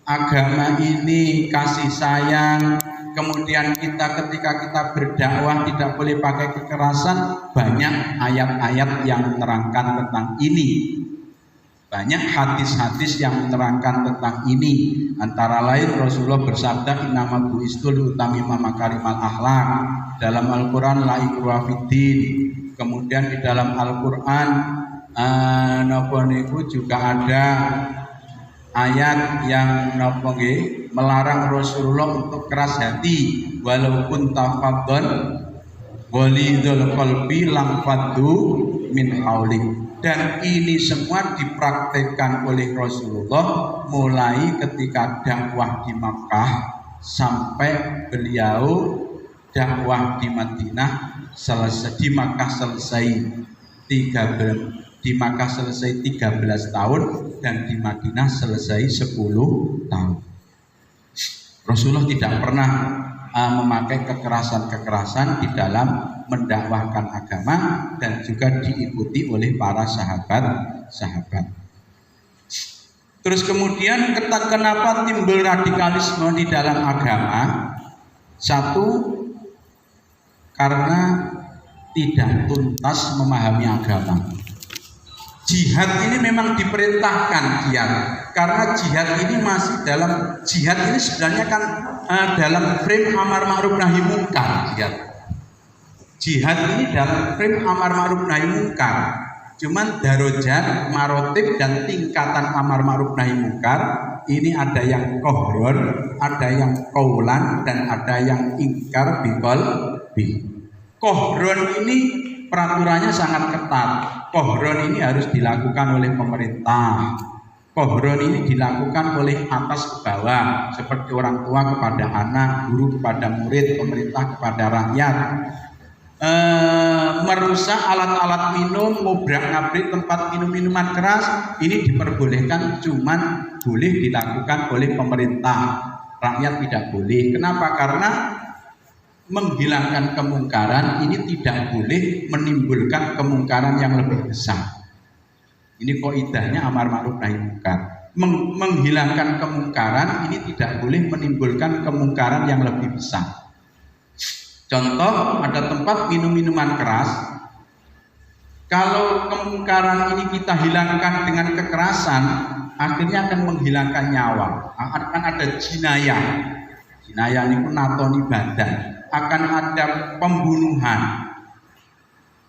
agama ini kasih sayang. Kemudian ketika kita berdakwah tidak boleh pakai kekerasan. Banyak ayat-ayat yang menerangkan tentang ini. Banyak hadis-hadis yang menerangkan tentang ini. Antara lain Rasulullah bersabda, innama bu'istul utamima makarimal akhlak. Dalam Al-Quran la ikraha fiddin. Kemudian di dalam Al-Quran juga ada ayat yang napa nggih melarang Rasulullah untuk keras hati, walaupun tafadhon ghalidul qalbi lam faddu min haulik. Dan ini semua dipraktekkan oleh Rasulullah mulai ketika dakwah di Makkah sampai beliau dakwah di Madinah selesai, di Makkah selesai 13 tahun dan di Madinah selesai 10 tahun. Rasulullah tidak pernah memakai kekerasan-kekerasan di dalam mendakwahkan agama dan juga diikuti oleh para sahabat-sahabat. Terus kemudian kenapa timbul radikalisme di dalam agama? Satu, karena tidak tuntas memahami agama. Jihad ini memang diperintahkan jihad, karena jihad ini masih dalam jihad ini sebenarnya kan dalam frame amar ma'ruf nahi munkar. Jihad ini dalam frame amar ma'ruf nahi munkar. Cuman darajat, marotib dan tingkatan amar ma'ruf nahi munkar ini ada yang kohron, ada yang kaulan dan ada yang ingkar bi. Kohron ini peraturannya sangat ketat. Kohron ini harus dilakukan oleh pemerintah. Kohron ini dilakukan oleh atas ke bawah, seperti orang tua kepada anak, guru kepada murid, pemerintah kepada rakyat. Merusak alat-alat minum, ngobrak-ngabrik tempat minum-minuman keras, ini diperbolehkan, cuman boleh dilakukan oleh pemerintah. Rakyat tidak boleh. Kenapa? Karena menghilangkan kemungkaran ini tidak boleh menimbulkan kemungkaran yang lebih besar. Ini kaidahnya amar ma'ruf nahi munkar. Menghilangkan kemungkaran ini tidak boleh menimbulkan kemungkaran yang lebih besar. Contoh, ada tempat minum-minuman keras. Kalau kemungkaran ini kita hilangkan dengan kekerasan, akhirnya akan menghilangkan nyawa. Akan ada jinayah. Jinayah ini pun natoni badan. Akan ada pembunuhan.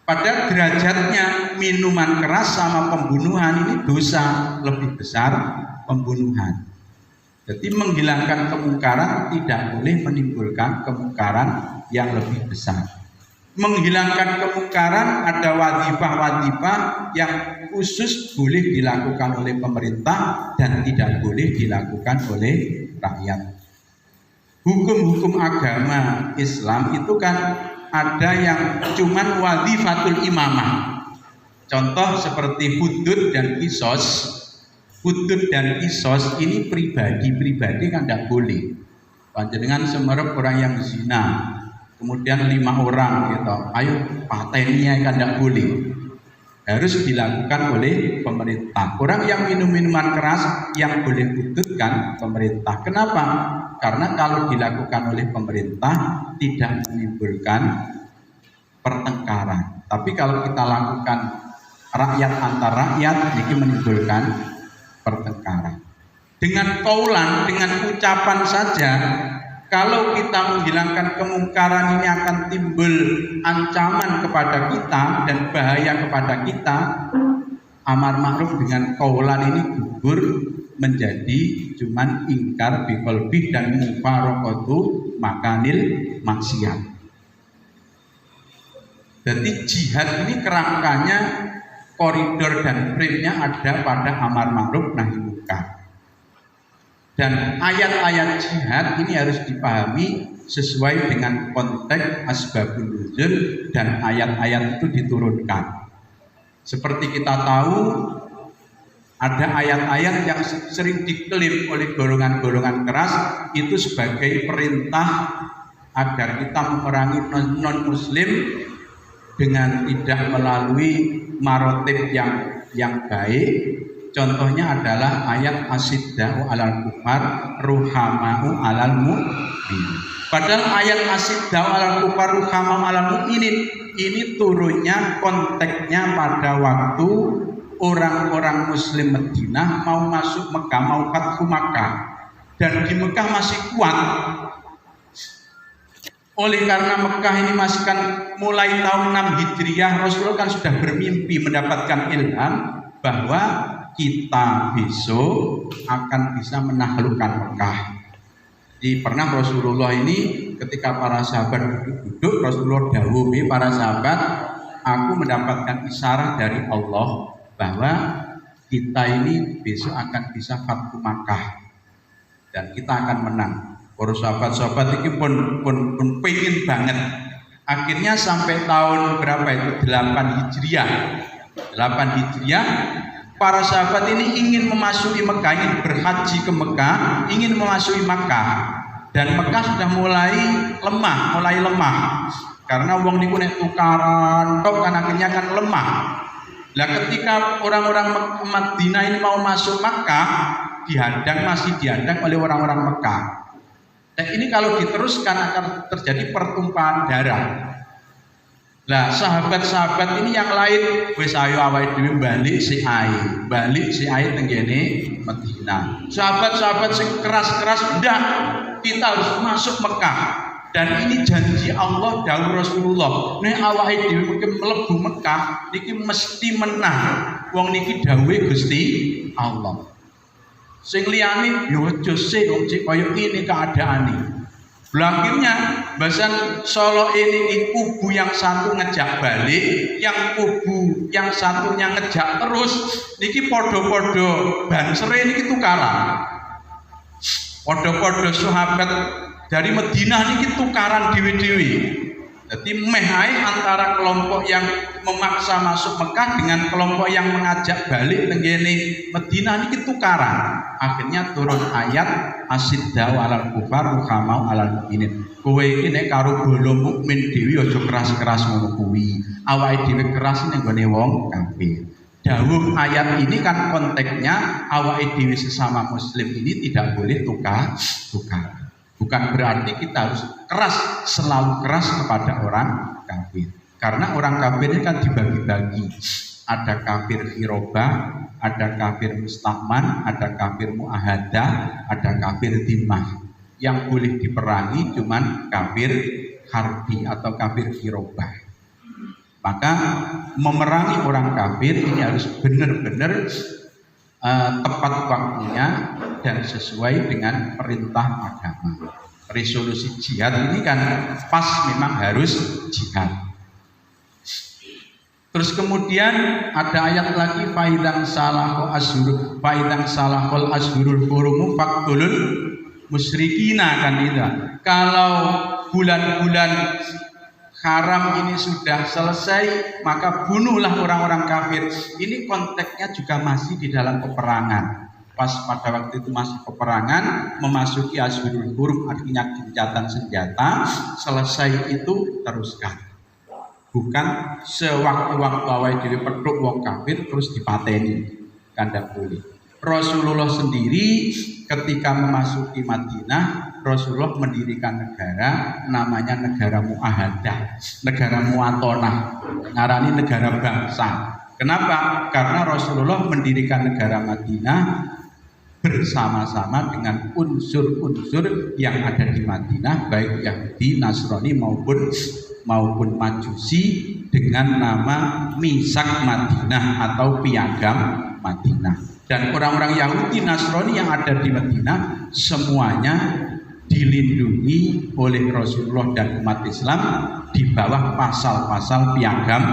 Pada derajatnya minuman keras sama pembunuhan ini dosa lebih besar pembunuhan. Jadi menghilangkan kemungkaran tidak boleh menimbulkan kemungkaran yang lebih besar. Menghilangkan kemungkaran ada wadifah-wadifah yang khusus boleh dilakukan oleh pemerintah dan tidak boleh dilakukan oleh rakyat. Hukum-hukum agama Islam itu kan ada yang cuman wadifatul imamah. Contoh seperti hudud dan kisos. Hudud dan kisos ini pribadi kan tidak boleh. Panjenengan semerep orang yang zina, kemudian 5 orang gitu, ayo pateninya kan tidak boleh. Harus dilakukan oleh pemerintah. Orang yang minum minuman keras yang boleh hudud kan pemerintah. Kenapa? Karena kalau dilakukan oleh pemerintah tidak menimbulkan pertengkaran. Tapi kalau kita lakukan rakyat antar rakyat, ini menimbulkan pertengkaran. Dengan kaulan, dengan ucapan saja, kalau kita menghilangkan kemungkaran ini akan timbul ancaman kepada kita dan bahaya kepada kita. Amar ma'ruf dengan kaulan ini gugur menjadi cuman ingkar biqalbi dan mufaraqatu makanil maksiat. Jadi jihad ini kerangkanya, koridor dan frame-nya ada pada amar ma'ruf nahi munkar. Dan ayat-ayat jihad ini harus dipahami sesuai dengan konteks asbabun nuzul dan ayat-ayat itu diturunkan. Seperti kita tahu ada ayat-ayat yang sering diklaim oleh golongan-golongan keras itu sebagai perintah agar kita memerangi non-muslim dengan tidak melalui marotib yang baik. Contohnya adalah ayat asidda'u alal kufar ruhama'u alal mu'min. Padahal ayat asidda'u alal kufar ruhama'u alal mu'minin ini turunnya konteksnya pada waktu orang-orang muslim Madinah mau masuk Mekah, mau fathu Makkah, dan di Mekah masih kuat. Oleh karena Mekah ini masih kan mulai tahun 6 Hijriah, Rasulullah kan sudah bermimpi mendapatkan ilham bahwa kita besok akan bisa menaklukkan Mekah. Jadi pernah Rasulullah ini ketika para sahabat duduk, Rasulullah dawuhi para sahabat, aku mendapatkan isyarat dari Allah bahwa kita ini besok akan bisa Fathu Makkah dan kita akan menang. Para sahabat-sahabat ini pun pengen banget. Akhirnya sampai tahun berapa itu? 8 Hijriah. 8 Hijriah, para sahabat ini ingin memasuki Mekah, ingin berhaji ke Mekah, ingin memasuki Mekah. Dan Mekah sudah mulai lemah. Karena wong niku nek tukaran tok kan akhirnya kan lemah. Lah ketika orang-orang Madinah ini mau masuk Mekah, masih dihadang oleh orang-orang Mekah. Dan ini kalau diteruskan akan terjadi pertumpahan darah. Lah sahabat-sahabat ini yang lain wis ayo awake dhewe balik si ai tenggene Madinah. Sahabat-sahabat sing keras-keras ndak, kita harus masuk Mekah. Dan ini janji Allah dawuh Rasulullah. Nek awake dhewe mlebu Mekah niki mesti menang. Wong niki dawuhe Gusti Allah. Sing liyane yo aja sik wong cek kaya ngene keadaane. Akhirnya bahasan Solo ini kubu yang satu ngejak balik, yang kubu yang satunya ngejak terus. Niki podo-podo bansere niki tukaran. Podo-podo sahabat dari Madinah niki tukaran dewi-dewi. Jadi mehai antara kelompok yang memaksa masuk Mekah dengan kelompok yang mengajak balik tenggene Madinah niki tukaran. Akhirnya turun ayat asidda walal kufar ruhamau alal mukminin. Kowe iki nek karo bolo mukmin dhewe aja keras-keras ngono kuwi. Awake dhewe keras ning gone wong kafir. Dawuh ayat ini kan konteksnya awake dhewe sesama muslim ini tidak boleh tukar. Bukan berarti kita harus selalu keras kepada orang kafir. Karena orang kafir ini kan dibagi-bagi. Ada kafir hirobah, ada kafir mustahman, ada kafir muahadah, ada kafir dimah. Yang boleh diperangi cuman kafir harbi atau kafir hirobah. Maka memerangi orang kafir ini harus benar-benar tepat waktunya dan sesuai dengan perintah agama. Resolusi jihad ini kan pas memang harus jihad. Terus kemudian ada ayat lagi faidang salahul ashurul hurum faqtulul musyrikina kan itu. Kalau bulan-bulan haram ini sudah selesai, maka bunuhlah orang-orang kafir. Ini konteksnya juga masih di dalam peperangan. Pas pada waktu itu masih peperangan, memasuki Ashurul Hurum artinya gencatan senjata, selesai itu teruskan. Bukan sewaktu-waktu awal diri peduk wong kafir terus dipateni. Kandak boleh. Rasulullah sendiri ketika memasuki Madinah, Rasulullah mendirikan negara namanya negara Muahadah, negara Muatonah, ngarani negara bangsa. Kenapa? Karena Rasulullah mendirikan negara Madinah bersama-sama dengan unsur-unsur yang ada di Madinah, baik Yahudi, Nasrani maupun Majusi, dengan nama Misak Madinah atau Piagam Madinah. Dan orang-orang Yahudi Nasrani yang ada di Madinah semuanya dilindungi oleh Rasulullah dan umat Islam di bawah pasal-pasal Piagam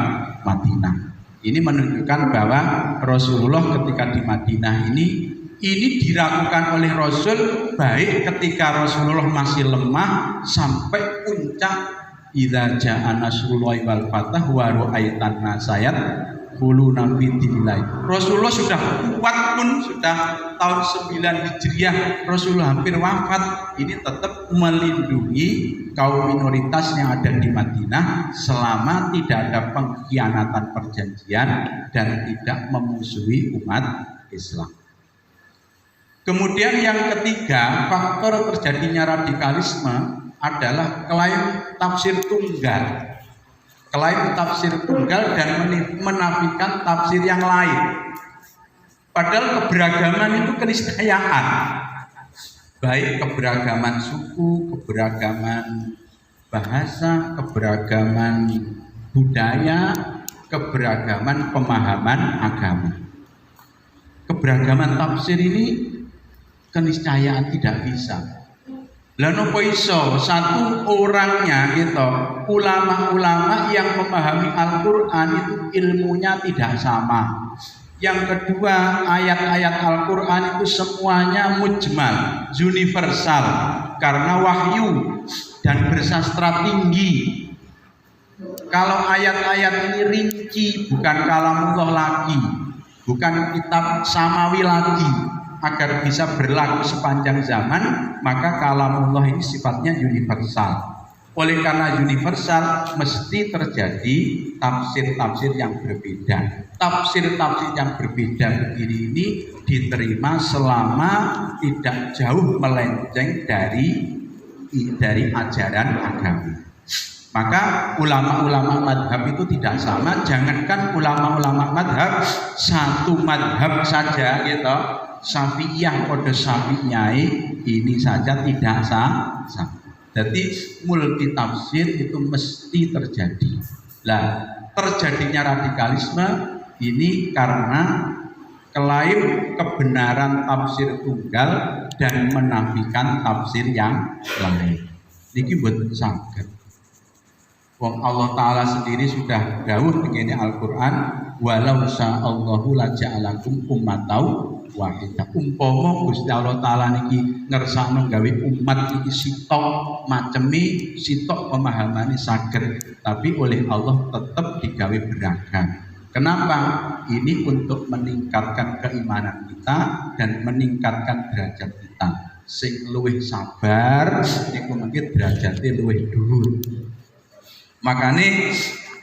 Madinah. Ini menunjukkan bahwa Rasulullah ketika di Madinah ini diragukan oleh Rasul, baik ketika Rasulullah masih lemah sampai puncak idza jaa nasrullahi wal fath wa ra'aitan nasayat quluna fi dinillah. Rasulullah sudah kuat pun sudah tahun 9 Hijriah, Rasulullah hampir wafat, ini tetap melindungi kaum minoritas yang ada di Madinah selama tidak ada pengkhianatan perjanjian dan tidak memusuhi umat Islam. Kemudian yang ketiga, faktor terjadinya radikalisme adalah klaim tafsir tunggal. Klaim tafsir tunggal dan menafikan tafsir yang lain. Padahal keberagaman itu keniscayaan. Baik keberagaman suku, keberagaman bahasa, keberagaman budaya, keberagaman pemahaman agama. keberagaman tafsir ini keniscayaan tidak bisa. Lah nopo iso satu orangnya gitu, ulama-ulama yang memahami Al-Qur'an itu ilmunya tidak sama. Yang kedua, ayat-ayat Al-Qur'an itu semuanya mujmal, universal karena wahyu dan bersastra tinggi. Kalau ayat-ayat ini rinci, bukan kalamullah lagi, bukan kitab samawi lagi, agar bisa berlaku sepanjang zaman, maka kalamullah ini sifatnya universal. Oleh karena universal, mesti terjadi tafsir-tafsir yang berbeda. Tafsir-tafsir yang berbeda begini ini diterima selama tidak jauh melenceng dari ajaran agama. Maka ulama-ulama madhab itu tidak sama. Jangankan ulama-ulama madhab, satu madhab saja gitu, Syafi'iyah kode Syafi'iyai ini saja tidak sama. Jadi multi tafsir itu mesti terjadi. Lah, terjadinya radikalisme ini karena klaim kebenaran tafsir tunggal dan menafikan tafsir yang lain. Niki buat saged. Wong Allah Ta'ala sendiri sudah dawuh begini Al-Quran, walau sa'allahu laja'alakum ummatau wahidah. Umpama Gusti Allah Ta'ala niki ngersakno gawe umat iki sitok macemi, sitok pemahamane saged, tapi oleh Allah tetap digawe beragam. Kenapa? Ini untuk meningkatkan keimanan kita dan meningkatkan derajat kita. Sing luwih sabar niku mungkin derajate luwih dhuwur. Makanya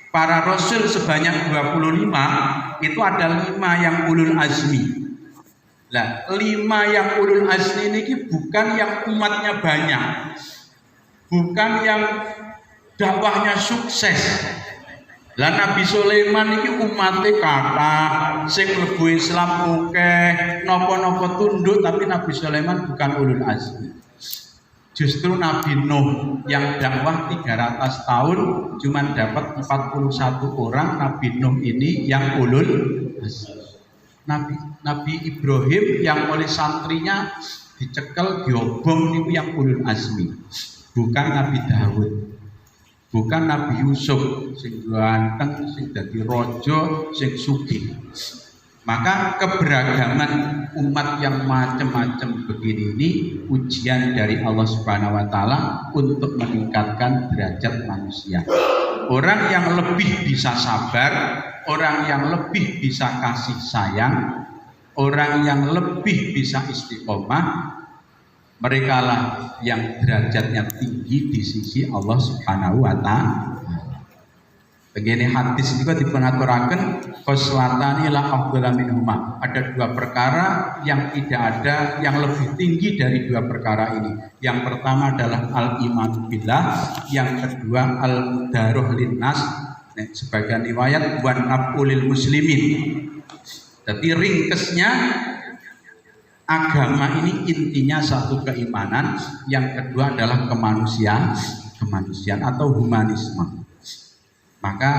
para rasul sebanyak 25 itu ada 5 yang ulul azmi. Lah 5 yang ulul azmi ini bukan yang umatnya banyak, bukan yang dakwahnya sukses. Lah Nabi Sulaiman ini umatnya kata sing mlebu Islam akeh, napa-napa tunduk, tapi Nabi Sulaiman bukan ulul azmi. Justru Nabi Nuh yang dakwah 300 tahun cuma dapat 41 orang. Nabi Nuh ini yang ulul azmi. Nabi Ibrahim yang oleh santrinya dicekel, diobong itu yang ulul azmi. Bukan Nabi Daud, bukan Nabi Yusuf sing ganteng, sing dadi raja, sing sugih. Maka keberagaman umat yang macam-macam begini ini ujian dari Allah Subhanahu wa Ta'ala untuk meningkatkan derajat manusia. Orang yang lebih bisa sabar, orang yang lebih bisa kasih sayang, orang yang lebih bisa istiqomah, mereka lah yang derajatnya tinggi di sisi Allah Subhanahu wa Ta'ala. Begini hadis juga dipengaturakan khoslatani la afdhala minhuma. Ada 2 perkara yang tidak ada yang lebih tinggi dari 2 perkara ini. Yang pertama adalah al-iman billah, yang kedua al-daruh linnas. Sebagian riwayat wan nabulil muslimin. Jadi ringkesnya agama ini intinya satu keimanan, yang kedua adalah kemanusiaan atau humanisme. Maka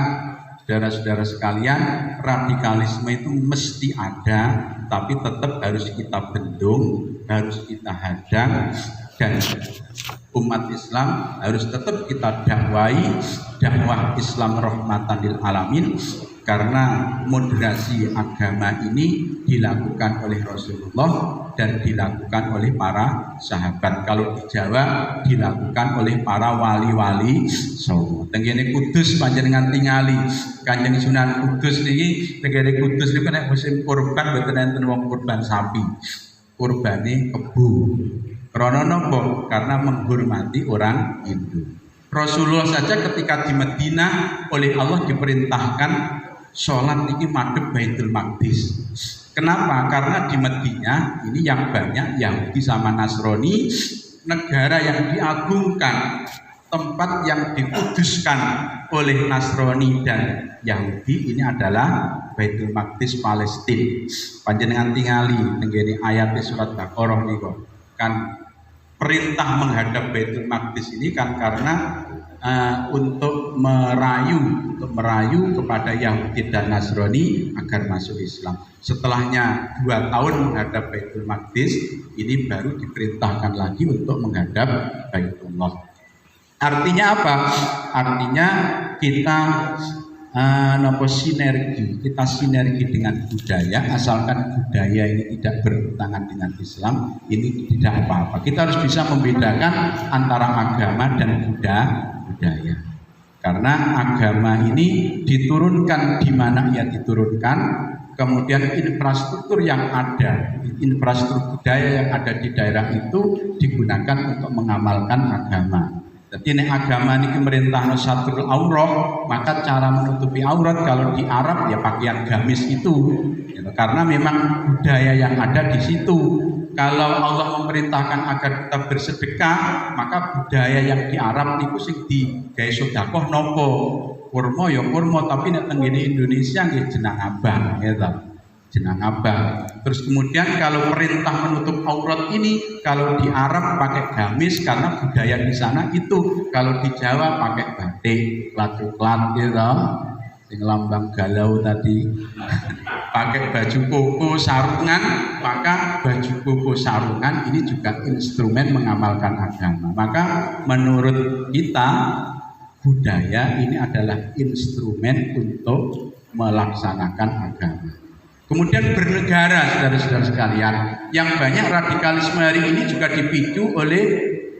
saudara-saudara sekalian, radikalisme itu mesti ada, tapi tetap harus kita bendung, harus kita hadang, dan umat Islam harus tetap kita dakwai, dakwah Islam rahmatan lil alamin, karena moderasi agama ini dilakukan oleh Rasulullah dan dilakukan oleh para sahabat. Kalau di Jawa dilakukan oleh para wali-wali songo. Tengene Kudus panjenengan tingali Kanjeng Sunan Kudus niki, tengene Kudus niku nek musim kurban mboten enten wong kurban sapi. Kurbane kebu. Karena napa? Karena menghormati orang Hindu. Rasulullah saja ketika di Madinah oleh Allah diperintahkan sholat niki madhep Baitul Maqdis. Kenapa? Karena di Madinah ini yang banyak Yahudi sama Nasrani, negara yang diagungkan, tempat yang dikuduskan oleh Nasrani dan Yahudi ini adalah Baitul Maqdis Palestina. Panjenengan tingali tenggene ayat surat Baqarah niku kan perintah menghadap Baitul Maqdis ini kan karena untuk merayu kepada Yahudi dan Nasrani agar masuk Islam. Setelahnya 2 tahun menghadap Baitul Maqdis, ini baru diperintahkan lagi untuk menghadap Baitullah. Artinya apa? Artinya kita sinergi dengan budaya, asalkan budaya ini tidak bertentangan dengan Islam, ini tidak apa-apa. Kita harus bisa membedakan antara agama dan budaya. Karena agama ini diturunkan di mana ia diturunkan, kemudian infrastruktur yang ada, infrastruktur budaya yang ada di daerah itu digunakan untuk mengamalkan agama. Jadi ini agama ini pemerintah satrul aurat, maka cara menutupi aurat kalau di Arab ya pakaian gamis itu, gitu. Karena memang budaya yang ada di situ. Kalau Allah memerintahkan agar kita bersedekah, maka budaya yang di Arab itu sing digawe sedekah nopo? Kurma ya kurma, tapi nek teng Indonesia nggih jeneng abang, gitu. Jeneng abang. Terus kemudian kalau perintah menutup aurat ini, kalau di Arab pakai gamis karena budaya di sana itu, kalau di Jawa pakai batik, klat-klat gitu, sing lambang galau tadi, pakai baju koko sarungan, maka baju koko sarungan ini juga instrumen mengamalkan agama. Maka menurut kita budaya ini adalah instrumen untuk melaksanakan agama. Kemudian bernegara, saudara-saudara sekalian, yang banyak radikalisme hari ini juga dipicu oleh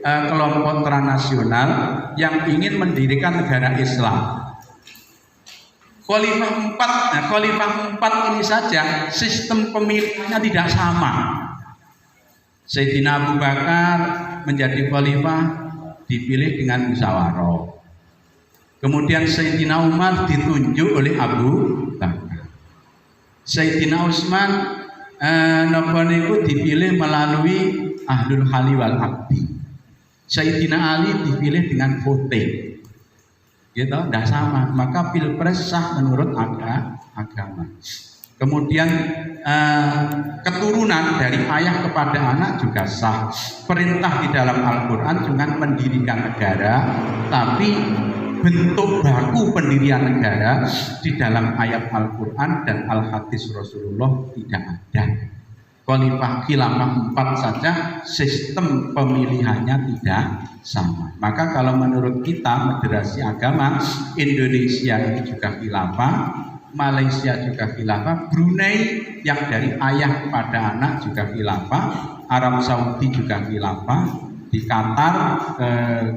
kelompok transnasional yang ingin mendirikan negara Islam. Khalifah 4 ini saja sistem pemilihannya tidak sama. Sayyidina Abu Bakar menjadi khalifah dipilih dengan musyawarah. Kemudian Sayyidina Umar ditunjuk oleh Abu Bakar. Sayyidina Utsman dipilih melalui Ahlul Hali wal Aqdi. Sayyidina Ali dipilih dengan voting. Gitu, tidak sama. Maka pilpres sah menurut agama. Kemudian keturunan dari ayah kepada anak juga sah. Perintah di dalam Al-Quran dengan mendirikan negara, tapi bentuk baku pendirian negara di dalam ayat Al-Quran dan Al-Hadis Rasulullah tidak ada. Khalifah khilafah 4 saja sistem pemilihannya tidak sama. Maka kalau menurut kita moderasi agama, Indonesia ini juga khilafah, Malaysia juga khilafah, Brunei yang dari ayah kepada anak juga khilafah, Arab Saudi juga khilafah, di Qatar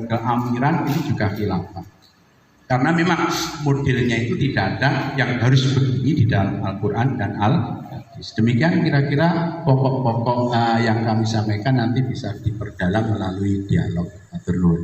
keamiran ini juga khilafah. Karena memang modelnya itu tidak ada yang harus begini di dalam Al-Quran dan Al-Hadis. Demikian kira-kira pokok-pokok yang kami sampaikan, nanti bisa diperdalam melalui dialog. Atur nuwun.